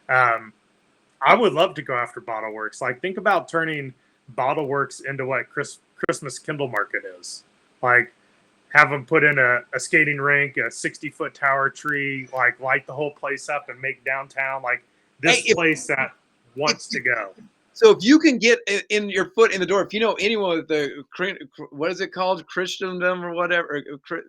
Um, I would love to go after Bottle Works. Like think about turning Bottle Works into what Christmas Kindle Market is. Like have them put in a skating rink, a 60-foot tower tree, like light the whole place up and make downtown like this hey, place that wants to go. so if you can get in your foot in the door, if you know anyone with the what is it called, Christendom or whatever,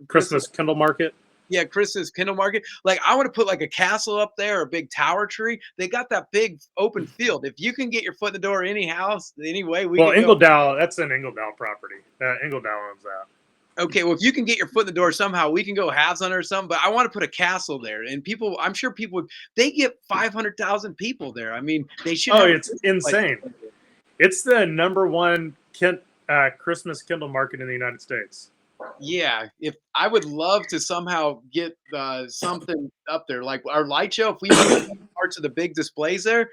Christmas Kindle Market. yeah, Chris's Kindle Market. Like I want to put like a castle up there, a big tower tree. They got that big open field. If you can get your foot in the door, any house, any way, we Well, can go. Ingledow, that's an Ingledow property. Ingledow owns that. Okay, well, if you can get your foot in the door somehow, we can go halves on it or something. But I want to put a castle there, and people, I'm sure people would. They get 500,000 people there. I mean, they should. Oh, Have it's insane. It's the number one Christmas Kindle Market in the United States. Yeah, if I would love to somehow get something up there, like our light show. If we moved parts of the big displays there,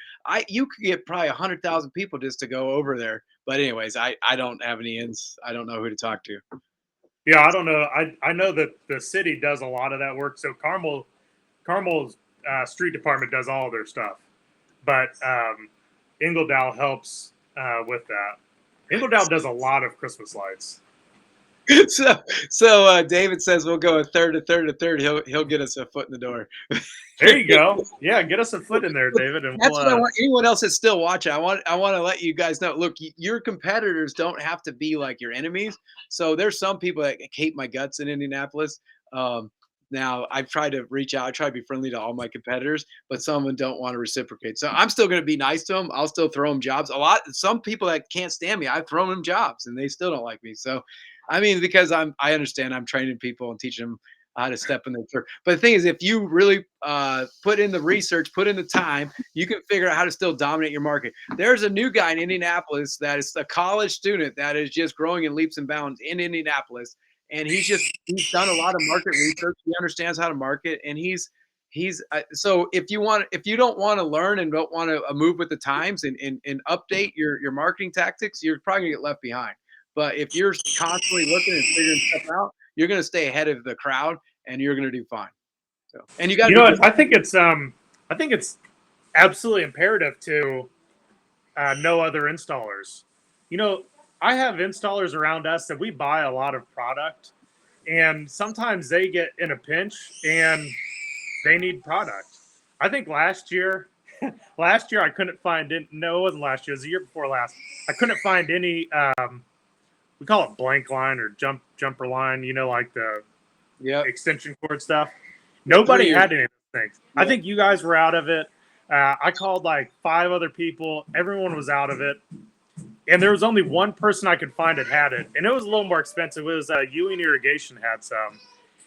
you could get probably 100,000 people just to go over there. But anyways, I don't have any ins. I don't know who to talk to. Yeah, I don't know. I know that the city does a lot of that work. So Carmel's street department does all of their stuff, but Ingledow helps with that. Ingledow does a lot of Christmas lights. So David says we'll go a third, a third, a third. He'll get us a foot in the door. There you go. Yeah, get us a foot in there, David. And That's what I want. Anyone else that's still watching, I want to let you guys know. Look, your competitors don't have to be like your enemies. So there's some people that hate my guts in Indianapolis. Now I've tried to reach out. I try to be friendly to all my competitors, but some of them don't want to reciprocate. So I'm still going to be nice to them. I'll still throw them jobs. Some people that can't stand me, I've thrown them jobs, and they still don't like me. So, I mean, because I understand I'm training people and teaching them how to step in their turf. But the thing is, if you really put in the research, put in the time, you can figure out how to still dominate your market. There's a new guy in Indianapolis that is a college student that is just growing in leaps and bounds in Indianapolis, and he's done a lot of market research. He understands how to market, and he's so if you don't want to learn and don't want to move with the times and update your marketing tactics, you're probably gonna get left behind. But if you're constantly looking and figuring stuff out, you're going to stay ahead of the crowd, and you're going to do fine. So, and you got to. You know what? I think it's absolutely imperative to know other installers. You know, I have installers around us that we buy a lot of product, and sometimes they get in a pinch and they need product. I think last year I couldn't find it. No, it wasn't last year. It was the year before last. I couldn't find any. We call it blank line or jumper line. You know, like the Yep. extension cord stuff. 3 Nobody years. had any of those things. I Yep. think you guys were out of it. I called like 5 other people. Everyone was out of it. And there was only one person I could find that had it. And it was a little more expensive. It was Ewing Irrigation had some.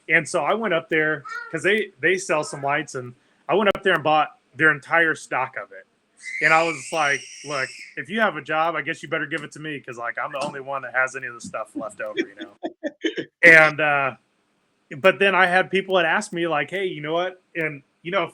And so I went up there because they sell some lights. And I went up there and bought their entire stock of it. And I was like, look, if you have a job, I guess you better give it to me because like I'm the only one that has any of the stuff left over, you know. And but then I had people that asked me like, hey, you know what? And you know,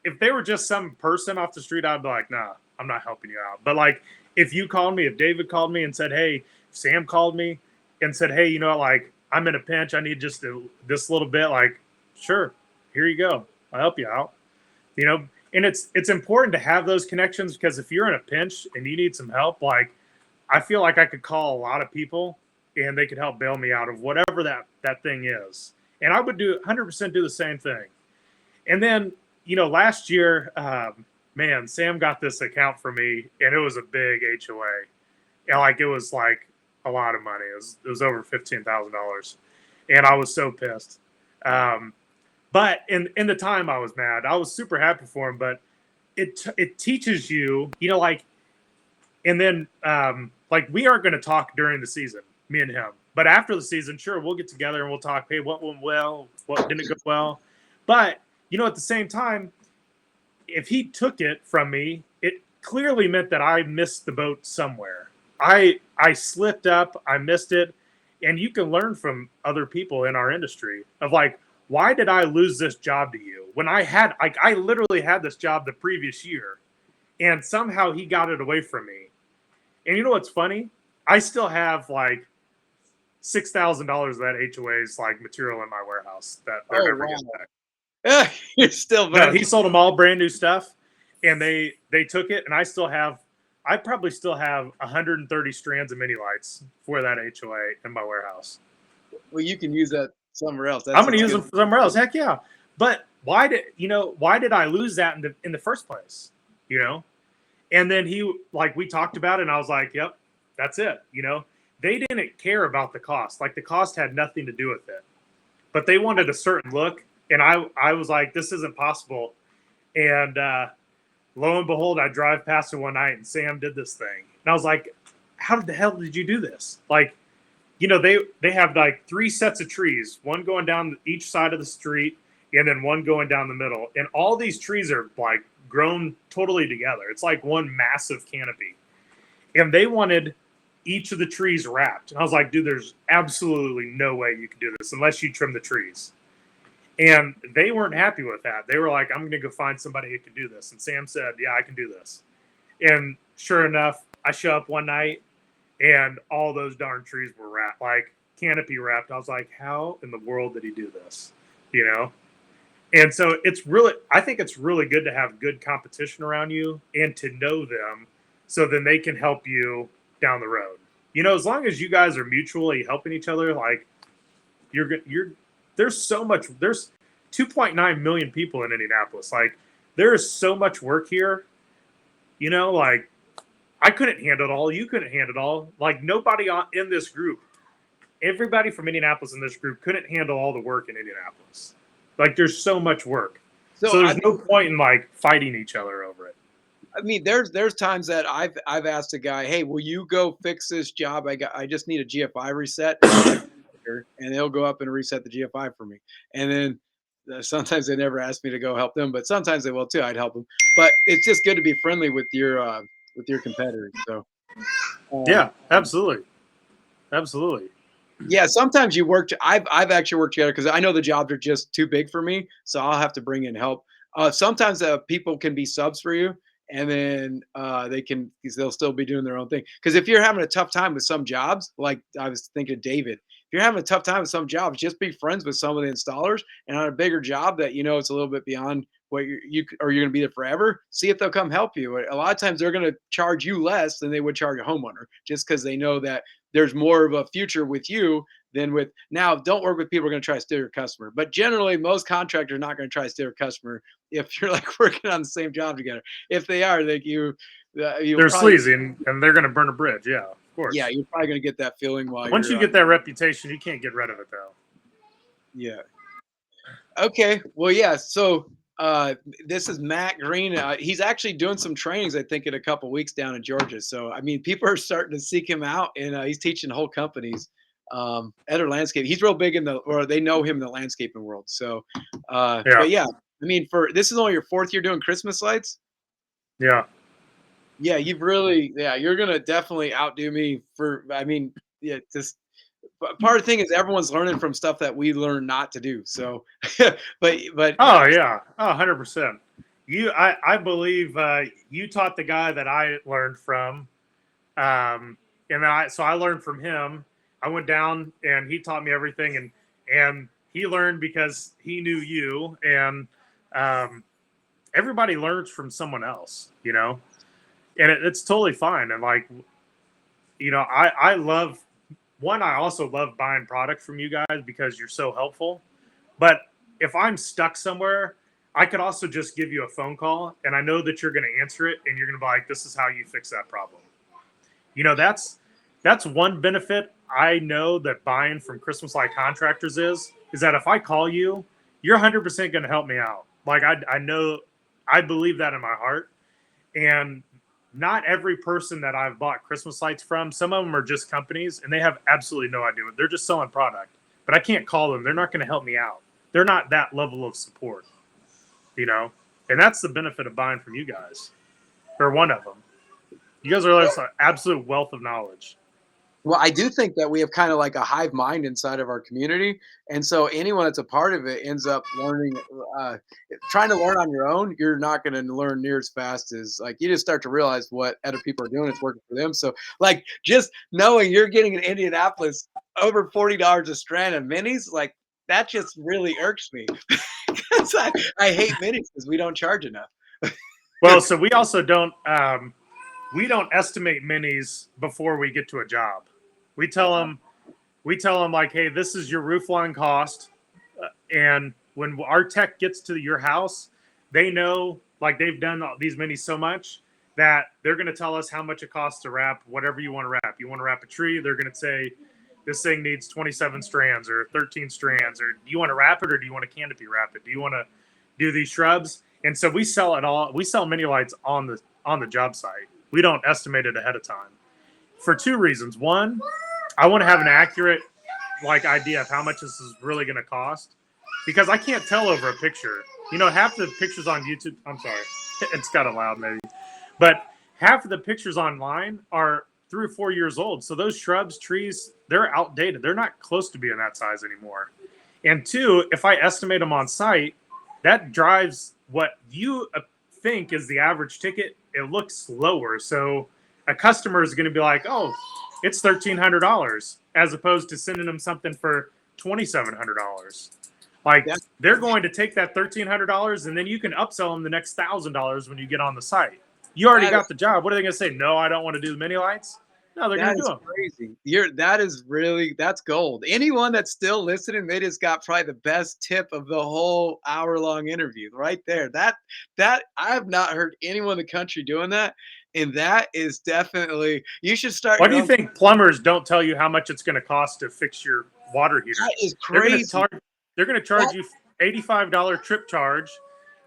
if they were just some person off the street, I'd be like, nah, I'm not helping you out. But like if you called me, if David called me and said, hey, Sam called me and said, hey, you know what, like I'm in a pinch, I need just this little bit, like, sure, here you go. I'll help you out. You know, and it's important to have those connections because if you're in a pinch and you need some help, like I feel like I could call a lot of people and they could help bail me out of whatever that thing is. And I would do 100% do the same thing. And then, you know, last year, man, Sam got this account for me and it was a big HOA. And like it was like a lot of money. It was over $15,000. And I was so pissed. But in the time I was mad. I was super happy for him, but it teaches you, you know, like, and then like we aren't going to talk during the season, me and him. But after the season, sure, we'll get together and we'll talk. Hey, what went well? What didn't go well? But you know, at the same time, if he took it from me, it clearly meant that I missed the boat somewhere. I slipped up, I missed it, and you can learn from other people in our industry of like, why did I lose this job to you when I literally had this job the previous year, and somehow he got it away from me. And you know what's funny? I still have like $6,000 of that HOA's like material in my warehouse that they're never getting back. You're still No, he sold them all brand new stuff, and they took it, and I probably still have 130 strands of mini lights for that HOA in my warehouse. Well, you can use that somewhere else. I'm going to use them somewhere else. Heck yeah! But why did I lose that in the first place? You know, and then we talked about it, and I was like, yep, that's it. You know, they didn't care about the cost. Like the cost had nothing to do with it, but they wanted a certain look. And I was like, this isn't possible. And lo and behold, I drive past it one night and Sam did this thing. And I was like, how the hell did you do this? Like, you know, they have like 3 sets of trees, one going down each side of the street and then one going down the middle. And all these trees are like grown totally together. It's like one massive canopy. And they wanted each of the trees wrapped. And I was like, dude, there's absolutely no way you can do this unless you trim the trees. And they weren't happy with that. They were like, I'm going to go find somebody who can do this. And Sam said, yeah, I can do this. And sure enough, I show up one night and all those darn trees were wrapped, like canopy wrapped. I was like, how in the world did he do this? You know? And so I think it's really good to have good competition around you and to know them so then they can help you down the road. You know, as long as you guys are mutually helping each other, like there's 2.9 million people in Indianapolis. Like there is so much work here, you know, like I couldn't handle it all. You couldn't handle it all. Like nobody in this group, everybody from Indianapolis in this group couldn't handle all the work in Indianapolis. Like there's so much work. So there's no point in like fighting each other over it. I mean, there's times that I've asked a guy, hey, will you go fix this job? I just need a GFI reset. And they'll go up and reset the GFI for me. And then sometimes they never ask me to go help them, but sometimes they will too. I'd help them. But it's just good to be friendly with your competitors. So yeah, absolutely, absolutely. Yeah, sometimes you work. I've actually worked together because I know the jobs are just too big for me, so I'll have to bring in help. Sometimes people can be subs for you, and then they'll still be doing their own thing. Because if you're having a tough time with some jobs, like I was thinking of David, if you're having a tough time with some jobs, just be friends with some of the installers, and on a bigger job that you know it's a little bit beyond what you're going to be there forever. See if they'll come help you. A lot of times they're going to charge you less than they would charge a homeowner, just because they know that there's more of a future with you than with now. Don't work with people who are going to try to steal your customer. But generally, most contractors are not going to try to steal your customer if you're like working on the same job together. If they are, like they're sleazy and they're going to burn a bridge. Yeah, of course. Yeah, you're probably going to get that feeling once you get that reputation, you can't get rid of it though. Yeah. Okay. Well, yeah. So this is Matt Green. He's actually doing some trainings, I think, in a couple weeks down in Georgia. So I mean, people are starting to seek him out, and he's teaching whole companies other landscape. He's real big in the, or they know him in the landscaping world. So, Yeah, but yeah, I mean, for this is only your fourth year doing Christmas lights. yeah. Yeah, you've really, yeah, you're gonna definitely outdo me for. I mean, yeah, just part of the thing is everyone's learning from stuff that we learn not to do. So, but Oh yeah, 100%. I believe you taught the guy that I learned from, and I learned from him. I went down and he taught me everything, and he learned because he knew you, and um, everybody learns from someone else, and it's totally fine. And like, I love one. I also love buying product from you guys because you're so helpful. But if I'm stuck somewhere, I could also just give you a phone call and I know that you're going to answer it and you're going to be like, this is how you fix that problem. That's one benefit I know that buying from Christmas light contractors is that if I call you, you're 100% going to help me out. Like I know, I believe that in my heart. And not every person that I've bought Christmas lights from, some of them are just companies and they have absolutely no idea. They're just selling product. But I can't call them. They're not going to help me out. They're not that level of support, you know? And that's the benefit of buying from you guys, or one of them. You guys are like an absolute wealth of knowledge. well, I do think that we have kind of like a hive mind inside of our community, and so anyone that's a part of it ends up learning. Uh, Trying to learn on your own, you're not going to learn near as fast as like you just start to realize what other people are doing. It's working for them. So, like, just knowing you're getting in Indianapolis over $40 a strand of minis, like that just really irks me. 'Cause I hate minis because we don't charge enough. Well, so we don't estimate minis before we get to a job. We tell them like, hey, this is your roof line cost, and when our tech gets to your house, they know, like, they've done these minis so much that they're going to tell us how much it costs to wrap whatever you want to wrap. You want to wrap a tree, they're going to say this thing needs 27 strands or 13 strands, or do you want to wrap it or do you want to canopy wrap it? Do you want to do these shrubs? And so we sell it all. We sell mini lights on the job site. We don't estimate it ahead of time for two reasons. One, I want to have an accurate like idea of how much this is really going to cost, because I can't tell over a picture. Half the pictures on YouTube. I'm sorry, it's kind of loud maybe, but half of the pictures online are 3 or 4 years old. So those shrubs, trees, they're outdated. They're not close to being that size anymore. And two, if I estimate them on site, that drives what you think is the average ticket. It looks lower. So a customer is going to be like, oh, it's $1,300 as opposed to sending them something for $2,700. Like, Yeah, they're going to take that $1,300 and then you can upsell them the next $1,000 when you get on the site. You already that got the job. What are they going to say? No, I don't want to do the mini lights. No, they're going That to do is them. crazy. That is really that's gold. Anyone that's still listening, they just got probably the best tip of the whole hour-long interview right there. That I have not heard anyone in the country doing that, and that is definitely you should start Why your do you own. think plumbers don't tell you how much it's going to cost to fix your water heater? That is They're going to crazy. charge. They're going to charge That you $85 trip charge,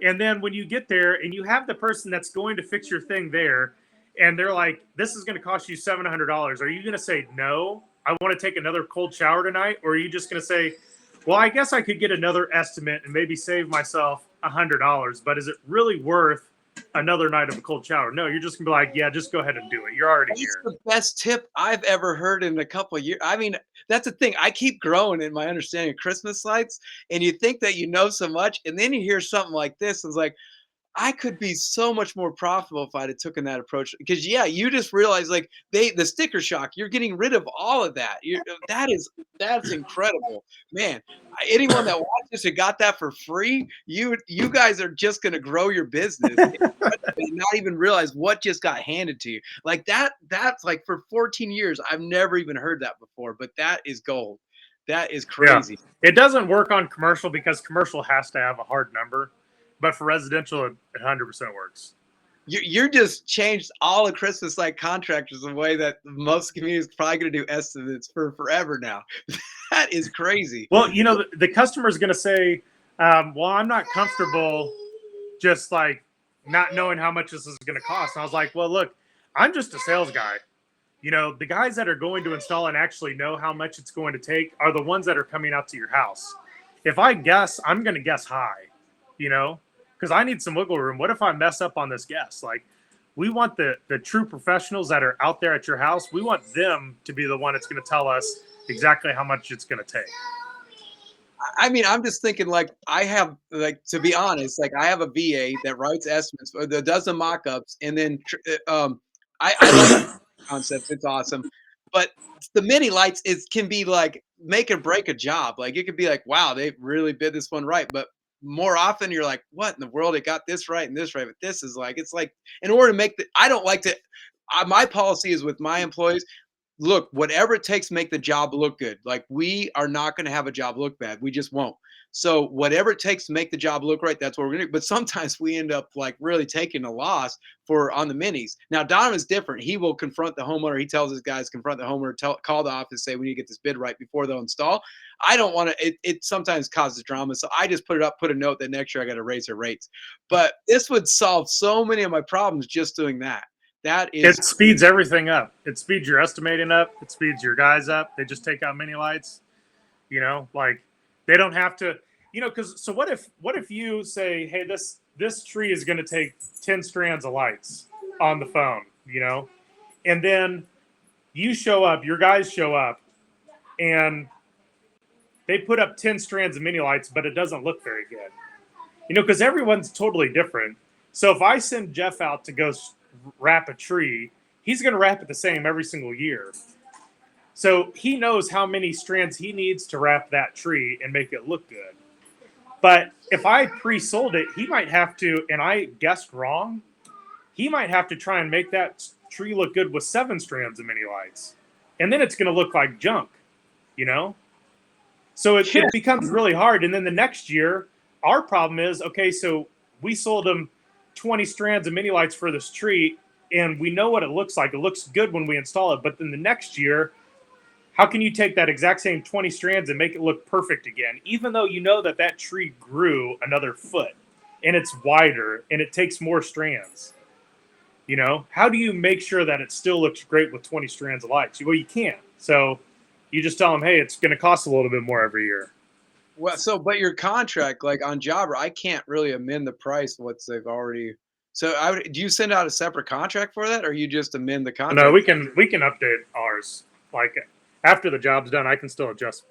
and then when you get there and you have the person that's going to fix your thing there, and they're like, "This is going to cost you $700." Are you going to say no? I want to take another cold shower tonight, or are you just going to say, "Well, I guess I could get another estimate and maybe save myself $100, but is it really worth another night of a cold shower?" No, you're just gonna be like, "Yeah, just go ahead and do it. You're already That's here." the best tip I've ever heard in a couple of years. I mean, that's the thing. I keep growing in my understanding of Christmas lights, and you think that you know so much, and then you hear something like this, and it's like, I could be so much more profitable if I'd have taken that approach. Because yeah, you just realize like the sticker shock, you're getting rid of all of that. That's incredible, man. Anyone that watched this and got that for free, you guys are just gonna grow your business and not even realize what just got handed to you. Like that. That's like for 14 years, I've never even heard that before. But that is gold. That is Yeah, crazy. it doesn't work on commercial because commercial has to have a hard number, but for residential, it 100% works. You just changed all the Christmas like contractors in a way that most communities probably going to do estimates for forever now. That is crazy. Well, the customer is going to say, Well, I'm not comfortable just like not knowing how much this is going to cost. And I was like, well, look, I'm just a sales guy. You know, the guys that are going to install and actually know how much it's going to take are the ones that are coming out to your house. If I guess, I'm going to guess high, you know, because I need some wiggle room. What if I mess up on this guess? Like, we want the true professionals that are out there at your house. We want them to be the one that's going to tell us exactly how much it's going to take. I mean, I'm just thinking like I have like to be honest, like I have a VA that writes estimates or that does the mock-ups and then I like concepts, it's awesome. But the mini lights is can be like make or break a job. Like it could be like, wow, they really bid this one right. But more often you're like, what in the world? It got this right and this right. But this is like, it's like in order to make the I don't like to my policy is with my employees, look, whatever it takes to make the job look good. Like we are not going to have a job look bad. We just won't. So whatever it takes to make the job look right, that's what we're gonna do. But sometimes we end up like really taking a loss for on the minis. Now Donovan's different. He will confront the homeowner. He tells his guys confront the homeowner, call the office, say we need to get this bid right before they'll install. I don't want to. It sometimes causes drama, so I just put it up, put a note that next year I got to raise their rates. But this would solve so many of my problems just doing that. That is It speeds everything up. It speeds your estimating up. It speeds your guys up. They just take out mini lights. You know, like they don't have to. You know, because so what if you say, hey, this tree is going to take 10 strands of lights on the phone. You know, and then you show up, your guys show up, and they put up 10 strands of mini lights, but it doesn't look very good. You know, because everyone's totally different. So if I send Jeff out to go wrap a tree, he's going to wrap it the same every single year. So he knows how many strands he needs to wrap that tree and make it look good. But if I pre-sold it, he might have to, and I guessed wrong, he might have to try and make that tree look good with 7 strands of mini lights. And then it's going to look like junk, you know? So it becomes really hard. And then the next year, our problem is, okay, so we sold him 20 strands of mini lights for this tree, and we know what it looks like. It looks good when we install it. But then the next year, how can you take that exact same 20 strands and make it look perfect again, even though you know that that tree grew another foot and it's wider and it takes more strands? You know, how do you make sure that it still looks great with 20 strands of lights? Well, you can't. So you just tell them, hey, it's going to cost a little bit more every year. well, so but your contract, like on Jobber, I can't really amend the price once they've already. So do you send out a separate contract for that, or you just amend the No, contract? we can update ours. Like after the job's done, I can still adjust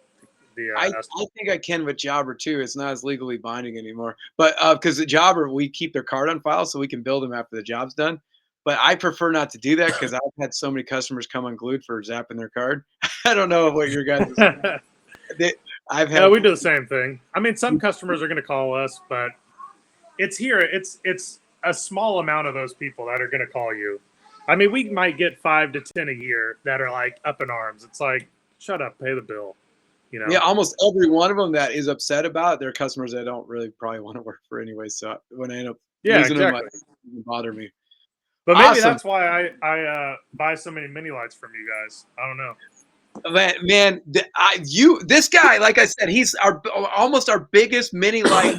the I think I can with Jobber too. It's not as legally binding anymore, but because the Jobber we keep their card on file so we can bill them after the job's done. But I prefer not to do that because I've had so many customers come unglued for zapping their card. I don't know what your guys. estimate. They, I've No, had. we do the same thing. I mean, some customers are going to call us, but it's here. It's a small amount of those people that are going to call you. I mean, we might get 5 to 10 a year that are like up in arms. It's like, shut up, pay the bill. You know? Yeah, almost every one of them that is upset about it, they're customers that don't really probably want to work for anyway. So when I end up Yeah, losing them, exactly. it doesn't bother me. But maybe Awesome. that's why I buy so many mini lights from you guys. I don't know. Man, this guy, like I said, he's almost our biggest mini light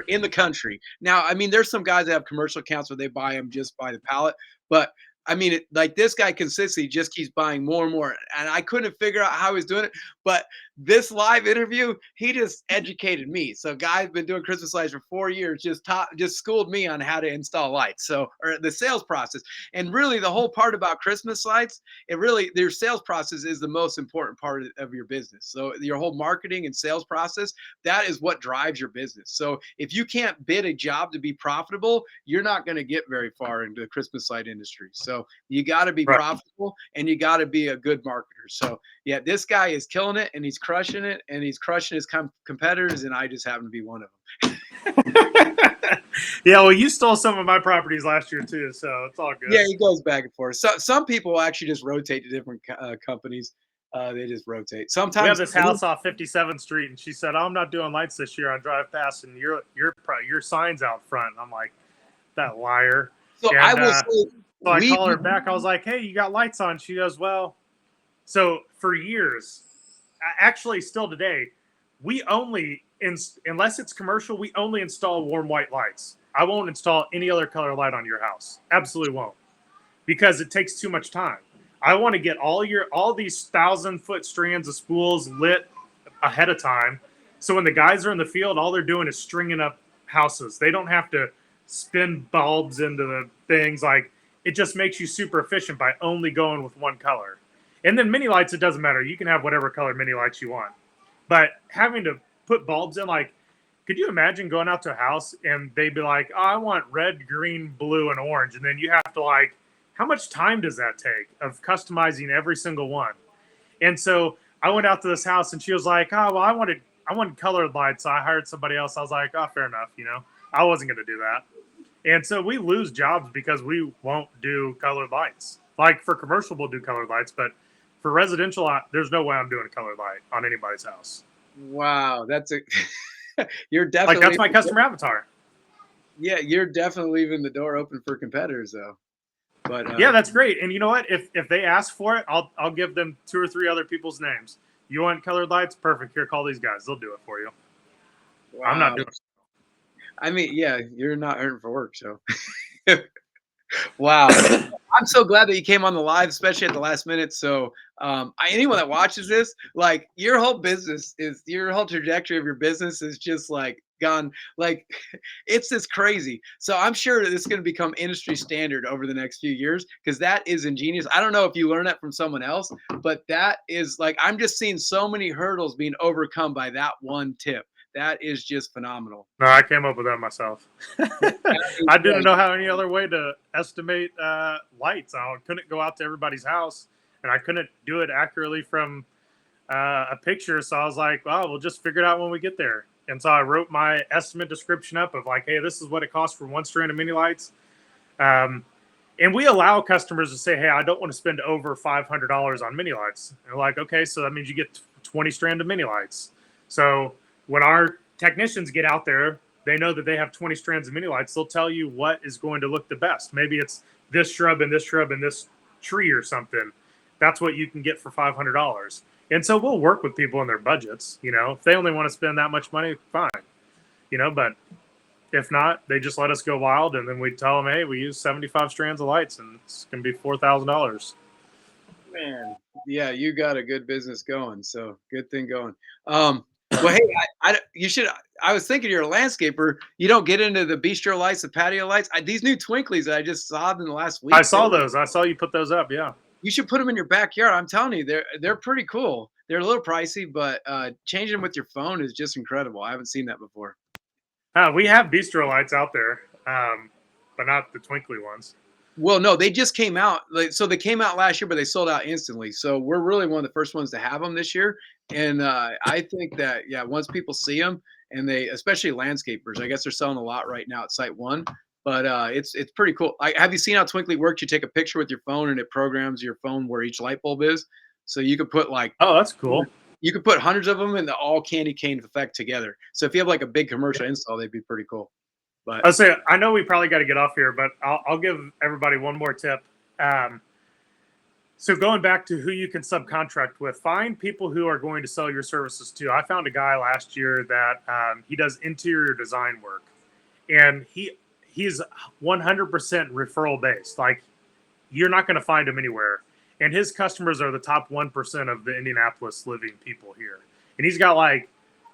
in the country. Now, I mean, there's some guys that have commercial accounts where they buy them just by the pallet, but I mean, like this guy consistently just keeps buying more and more, and I couldn't figure out how he's doing it. But this live interview, he just educated me. So, guy's been doing Christmas lights for 4 years, just schooled me on how to install lights, so or the sales process. And really, the whole part about Christmas lights, their sales process is the most important part of your business. So, your whole marketing and sales process, that is what drives your business. So if you can't bid a job to be profitable, you're not going to get very far into the Christmas light industry. So you got to be Right. profitable and you got to be a good marketer. So yeah, this guy is killing it and he's crushing it and he's crushing his competitors. And I just happen to be one of them. Yeah, well, you stole some of my properties last year too, so it's all good. Yeah, he goes back and forth. So some people actually just rotate to different companies. They just rotate. Sometimes We have this house off 57th Street, and she said, "Oh, I'm not doing lights this year." I drive past, and your sign's out front. I'm like, that liar. So And I will say, so I call her back. I was like, "Hey, you got lights on?" She goes, "Well," so for years, actually, still today, we only unless it's commercial, we only install warm white lights. I won't install any other color light on your house. Absolutely won't, because it takes too much time. I want to get all these 1,000-foot strands of spools lit ahead of time, so when the guys are in the field, all they're doing is stringing up houses. They don't have to spin bulbs into the things. Like, it just makes you super efficient by only going with one color. And then mini lights, it doesn't matter. You can have whatever color mini lights you want. But having to put bulbs in, like, could you imagine going out to a house and they'd be like, oh, I want red, green, blue, and orange. And then you have to, like, how much time does that take of customizing every single one? And so I went out to this house and she was like, oh, well, I wanted colored lights. So I hired somebody else. I was like, oh, fair enough. I wasn't going to do that. And so we lose jobs because we won't do colored lights. Like, for commercial, we'll do colored lights, but for residential, there's no way I'm doing a colored light on anybody's house. Wow, you're Like, definitely that's my customer avatar. yeah, you're definitely leaving the door open for competitors though. But Yeah, that's great. And you know what? If they ask for it, I'll give them 2 or 3 other people's names. You want colored lights? Perfect. Here, call these guys. They'll do it for you. wow. I'm not doing it. I mean, yeah, you're not hurting for work, so wow. I'm so glad that you came on the live, especially at the last minute. So, anyone that watches this, like, your whole trajectory of your business is just like gone. Like, it's just crazy. So, I'm sure that this is going to become industry standard over the next few years because that is ingenious. I don't know if you learned that from someone else, but that is like, I'm just seeing so many hurdles being overcome by that one tip. That is just phenomenal. No, I came up with that myself. I didn't know how any other way to estimate lights. I couldn't go out to everybody's house, and I couldn't do it accurately from a picture. So I was like, well, we'll just figure it out when we get there. And so I wrote my estimate description up of like, hey, this is what it costs for one strand of mini lights. And we allow customers to say, hey, I don't want to spend over $500 on mini lights. And they're like, okay, so that means you get 20 strand of mini lights. So when our technicians get out there, they know that they have 20 strands of mini lights. They'll tell you what is going to look the best. Maybe it's this shrub and this shrub and this tree or something. That's what you can get for $500. And so we'll work with people in their budgets. If they only want to spend that much money, fine. But if not, they just let us go wild. And then we tell them, hey, we use 75 strands of lights and it's going to be $4,000. Man, yeah, you got a good business going. So good thing going. Well, hey, you should. I was thinking you're a landscaper. You don't get into the bistro lights, the patio lights. These new twinklies that I just saw in the last week. I saw those. I saw you put those up. Yeah. You should put them in your backyard. I'm telling you, they're pretty cool. They're a little pricey, but changing them with your phone is just incredible. I haven't seen that before. We have bistro lights out there, but not the twinkly ones. Well, no, they just came out. So they came out last year, but they sold out instantly. So we're really one of the first ones to have them this year. And I think that, yeah, once people see them, and especially landscapers, I guess they're selling a lot right now at Site One. But it's pretty cool. Have you seen how Twinkly works? You take a picture with your phone, and it programs your phone where each light bulb is. So you could put oh, that's cool. You could put hundreds of them in the all candy cane effect together. So if you have like a big commercial install, they'd be pretty cool. But I'll say, I know we probably got to get off here, but I'll give everybody one more tip. So going back to who you can subcontract with, find people who are going to sell your services to. I found a guy last year that he does interior design work, and he's 100% referral based. Like, you're not going to find him anywhere. And his customers are the top 1% of the Indianapolis living people here. And he's got, like,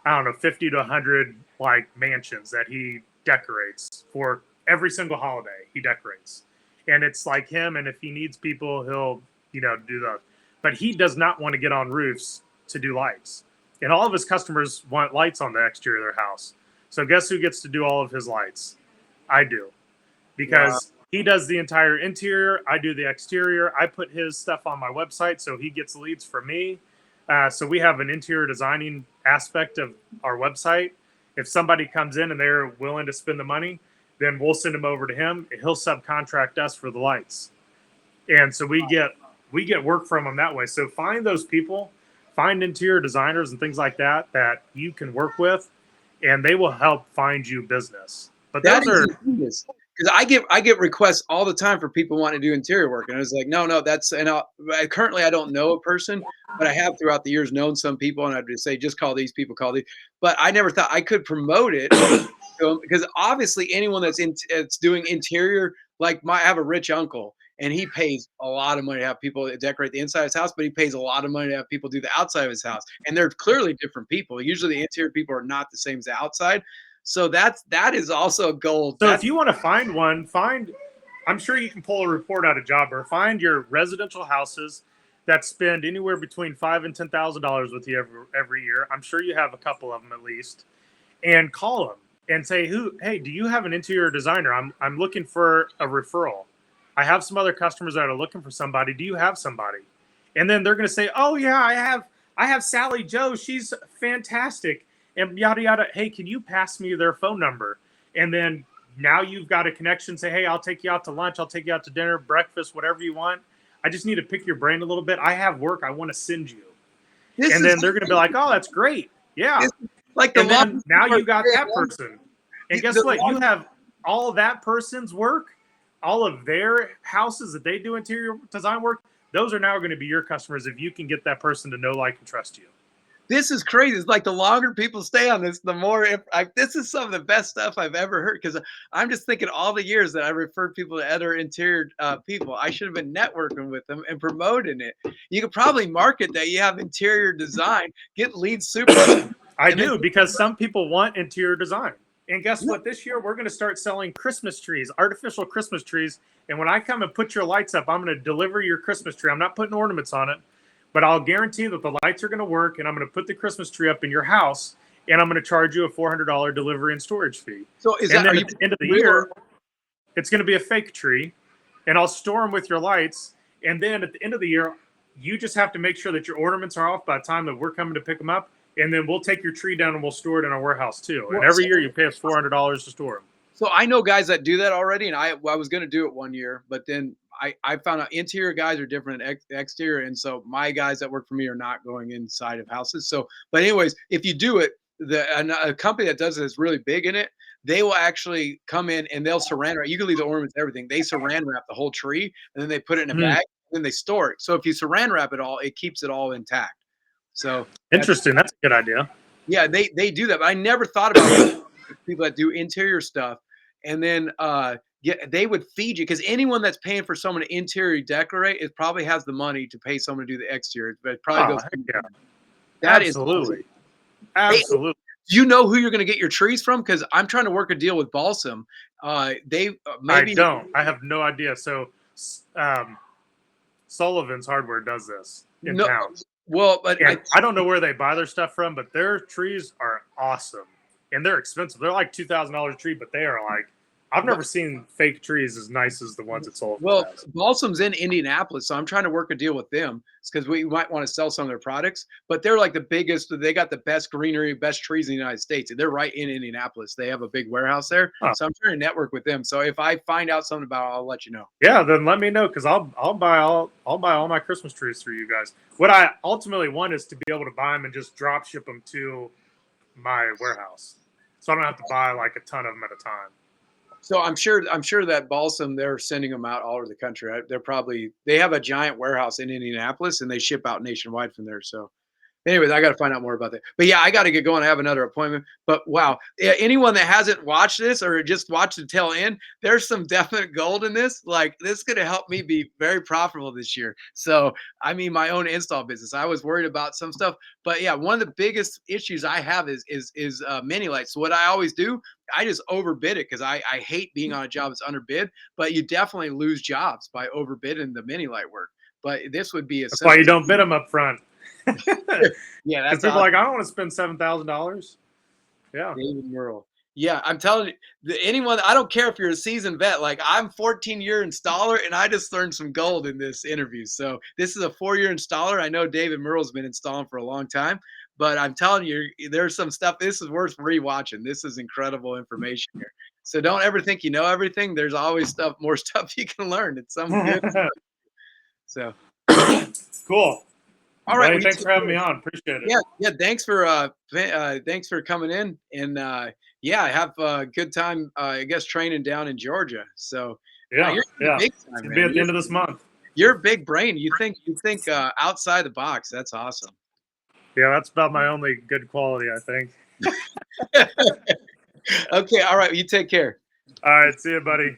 I don't know, 50 to 100 like mansions that he decorates for every single holiday. He decorates, and it's like him. And if he needs people, he'll do those. But he does not want to get on roofs to do lights. And all of his customers want lights on the exterior of their house. So guess who gets to do all of his lights? I do, because he does the entire interior. I do the exterior. I put his stuff on my website, so he gets leads from me. So we have an interior designing aspect of our website. If somebody comes in and they're willing to spend the money, then we'll send them over to him. And he'll subcontract us for the lights. And so we get work from them that way. So find those people, find interior designers and things like that you can work with, and they will help find you business. But that is genius. Because I get requests all the time for people wanting to do interior work, and I was like, no, that's currently I don't know a person, but I have throughout the years known some people, and I'd just say, just call these people, call these. But I never thought I could promote it to 'em because obviously anyone that's doing interior, like I have a rich uncle, and he pays a lot of money to have people decorate the inside of his house, but he pays a lot of money to have people do the outside of his house. And they're clearly different people. Usually the interior people are not the same as the outside. So that is also a goal. So if you want to find one, I'm sure you can pull a report out of Jobber. Find your residential houses that spend anywhere between $5,000 and $10,000 with you every year. I'm sure you have a couple of them at least, and call them and say, hey, do you have an interior designer? I'm looking for a referral. I have some other customers that are looking for somebody. Do you have somebody? And then they're going to say, oh yeah, I have Sally Joe. She's fantastic. And yada yada. Hey, can you pass me their phone number? And then now you've got a connection. Say, hey, I'll take you out to lunch. I'll take you out to dinner, breakfast, whatever you want. I just need to pick your brain a little bit. I have work I want to send you. And then they're going to be like, oh, that's great. Yeah. Like and then now you got that person. And guess what? You have all that person's work, all of their houses that they do interior design work. Those are now going to be your customers if you can get that person to know, like, and trust you. This is crazy. It's like the longer people stay on this, the more this is some of the best stuff I've ever heard. Because I'm just thinking all the years that I referred people to other interior people, I should have been networking with them and promoting it. You could probably market that you have interior design, get leads super. I do, because some people want interior design. And guess what? This year we're going to start selling Christmas trees, artificial Christmas trees. And when I come and put your lights up, I'm going to deliver your Christmas tree. I'm not putting ornaments on it. But I'll guarantee that the lights are going to work, and I'm going to put the Christmas tree up in your house, and I'm going to charge you a $400 delivery and storage fee. So at the end of the year, it's going to be a fake tree, and I'll store them with your lights. And then at the end of the year, you just have to make sure that your ornaments are off by the time that we're coming to pick them up, and then we'll take your tree down and we'll store it in our warehouse too. And every year you pay us $400 to store them. So I know guys that do that already, and I was going to do it one year, but then I found out interior guys are different than exterior, and so my guys that work for me are not going inside of houses. So, but anyways, if you do it, a company that does it is really big in it. They will actually come in and they'll saran wrap. You can leave the ornaments, everything. They saran wrap the whole tree, and then they put it in a bag, and then they store it. So if you saran wrap it all, it keeps it all intact. So interesting. That's a good idea. Yeah, they do that. But I never thought about people that do interior stuff, and then they would feed you, because anyone that's paying for someone to interior decorate, it probably has the money to pay someone to do the exterior. But it probably goes. Yeah. That absolutely. Is absolutely. Do you know who you're going to get your trees from? Because I'm trying to work a deal with Balsam. Maybe I don't. I have no idea. So Sullivan's Hardware does this in town. Well, but I don't know where they buy their stuff from, but their trees are awesome, and they're expensive. They're like $2,000 a tree, but they are like, I've never seen fake trees as nice as the ones at Sullivan. Well, Balsam's in Indianapolis, so I'm trying to work a deal with them because we might want to sell some of their products. But they're like the biggest. They got the best greenery, best trees in the United States. They're right in Indianapolis. They have a big warehouse there, so I'm trying to network with them. So if I find out something about it, I'll let you know. Yeah, then let me know, because I'll buy all my Christmas trees through you guys. What I ultimately want is to be able to buy them and just drop ship them to my warehouse, so I don't have to buy like a ton of them at a time. So I'm sure that Balsam, they're sending them out all over the country. They have a giant warehouse in Indianapolis, and they ship out nationwide from there. So anyways, I got to find out more about that. But yeah, I got to get going. I have another appointment. But wow, anyone that hasn't watched this or just watched the tail end, there's some definite gold in this. Like, this is going to help me be very profitable this year. So I mean, my own install business, I was worried about some stuff, but yeah, one of the biggest issues I have is mini lights. So what I always do, I just overbid it, because I hate being on a job that's underbid. But you definitely lose jobs by overbidding the mini light work. But this would be that's why you don't bid them up front. Yeah, that's people like, I don't want to spend $7,000. Yeah, David Merle. Yeah, I'm telling you, anyone. I don't care if you're a seasoned vet. Like, I'm 14-year installer, and I just learned some gold in this interview. So this is a 4-year installer. I know David Merle's been installing for a long time, but I'm telling you, there's some stuff. This is worth rewatching. This is incredible information here. So don't ever think you know everything. There's always more stuff you can learn. It's some good stuff. So cool. All right. Well, thanks for having me on. Appreciate it. Yeah. Thanks for coming in, and have a good time. I guess training down in Georgia. So yeah. Big time, It'll be at the end of this month. You're a big brain. You think outside the box. That's awesome. Yeah, that's about my only good quality, I think. Okay, all right. You take care. All right, see you, buddy.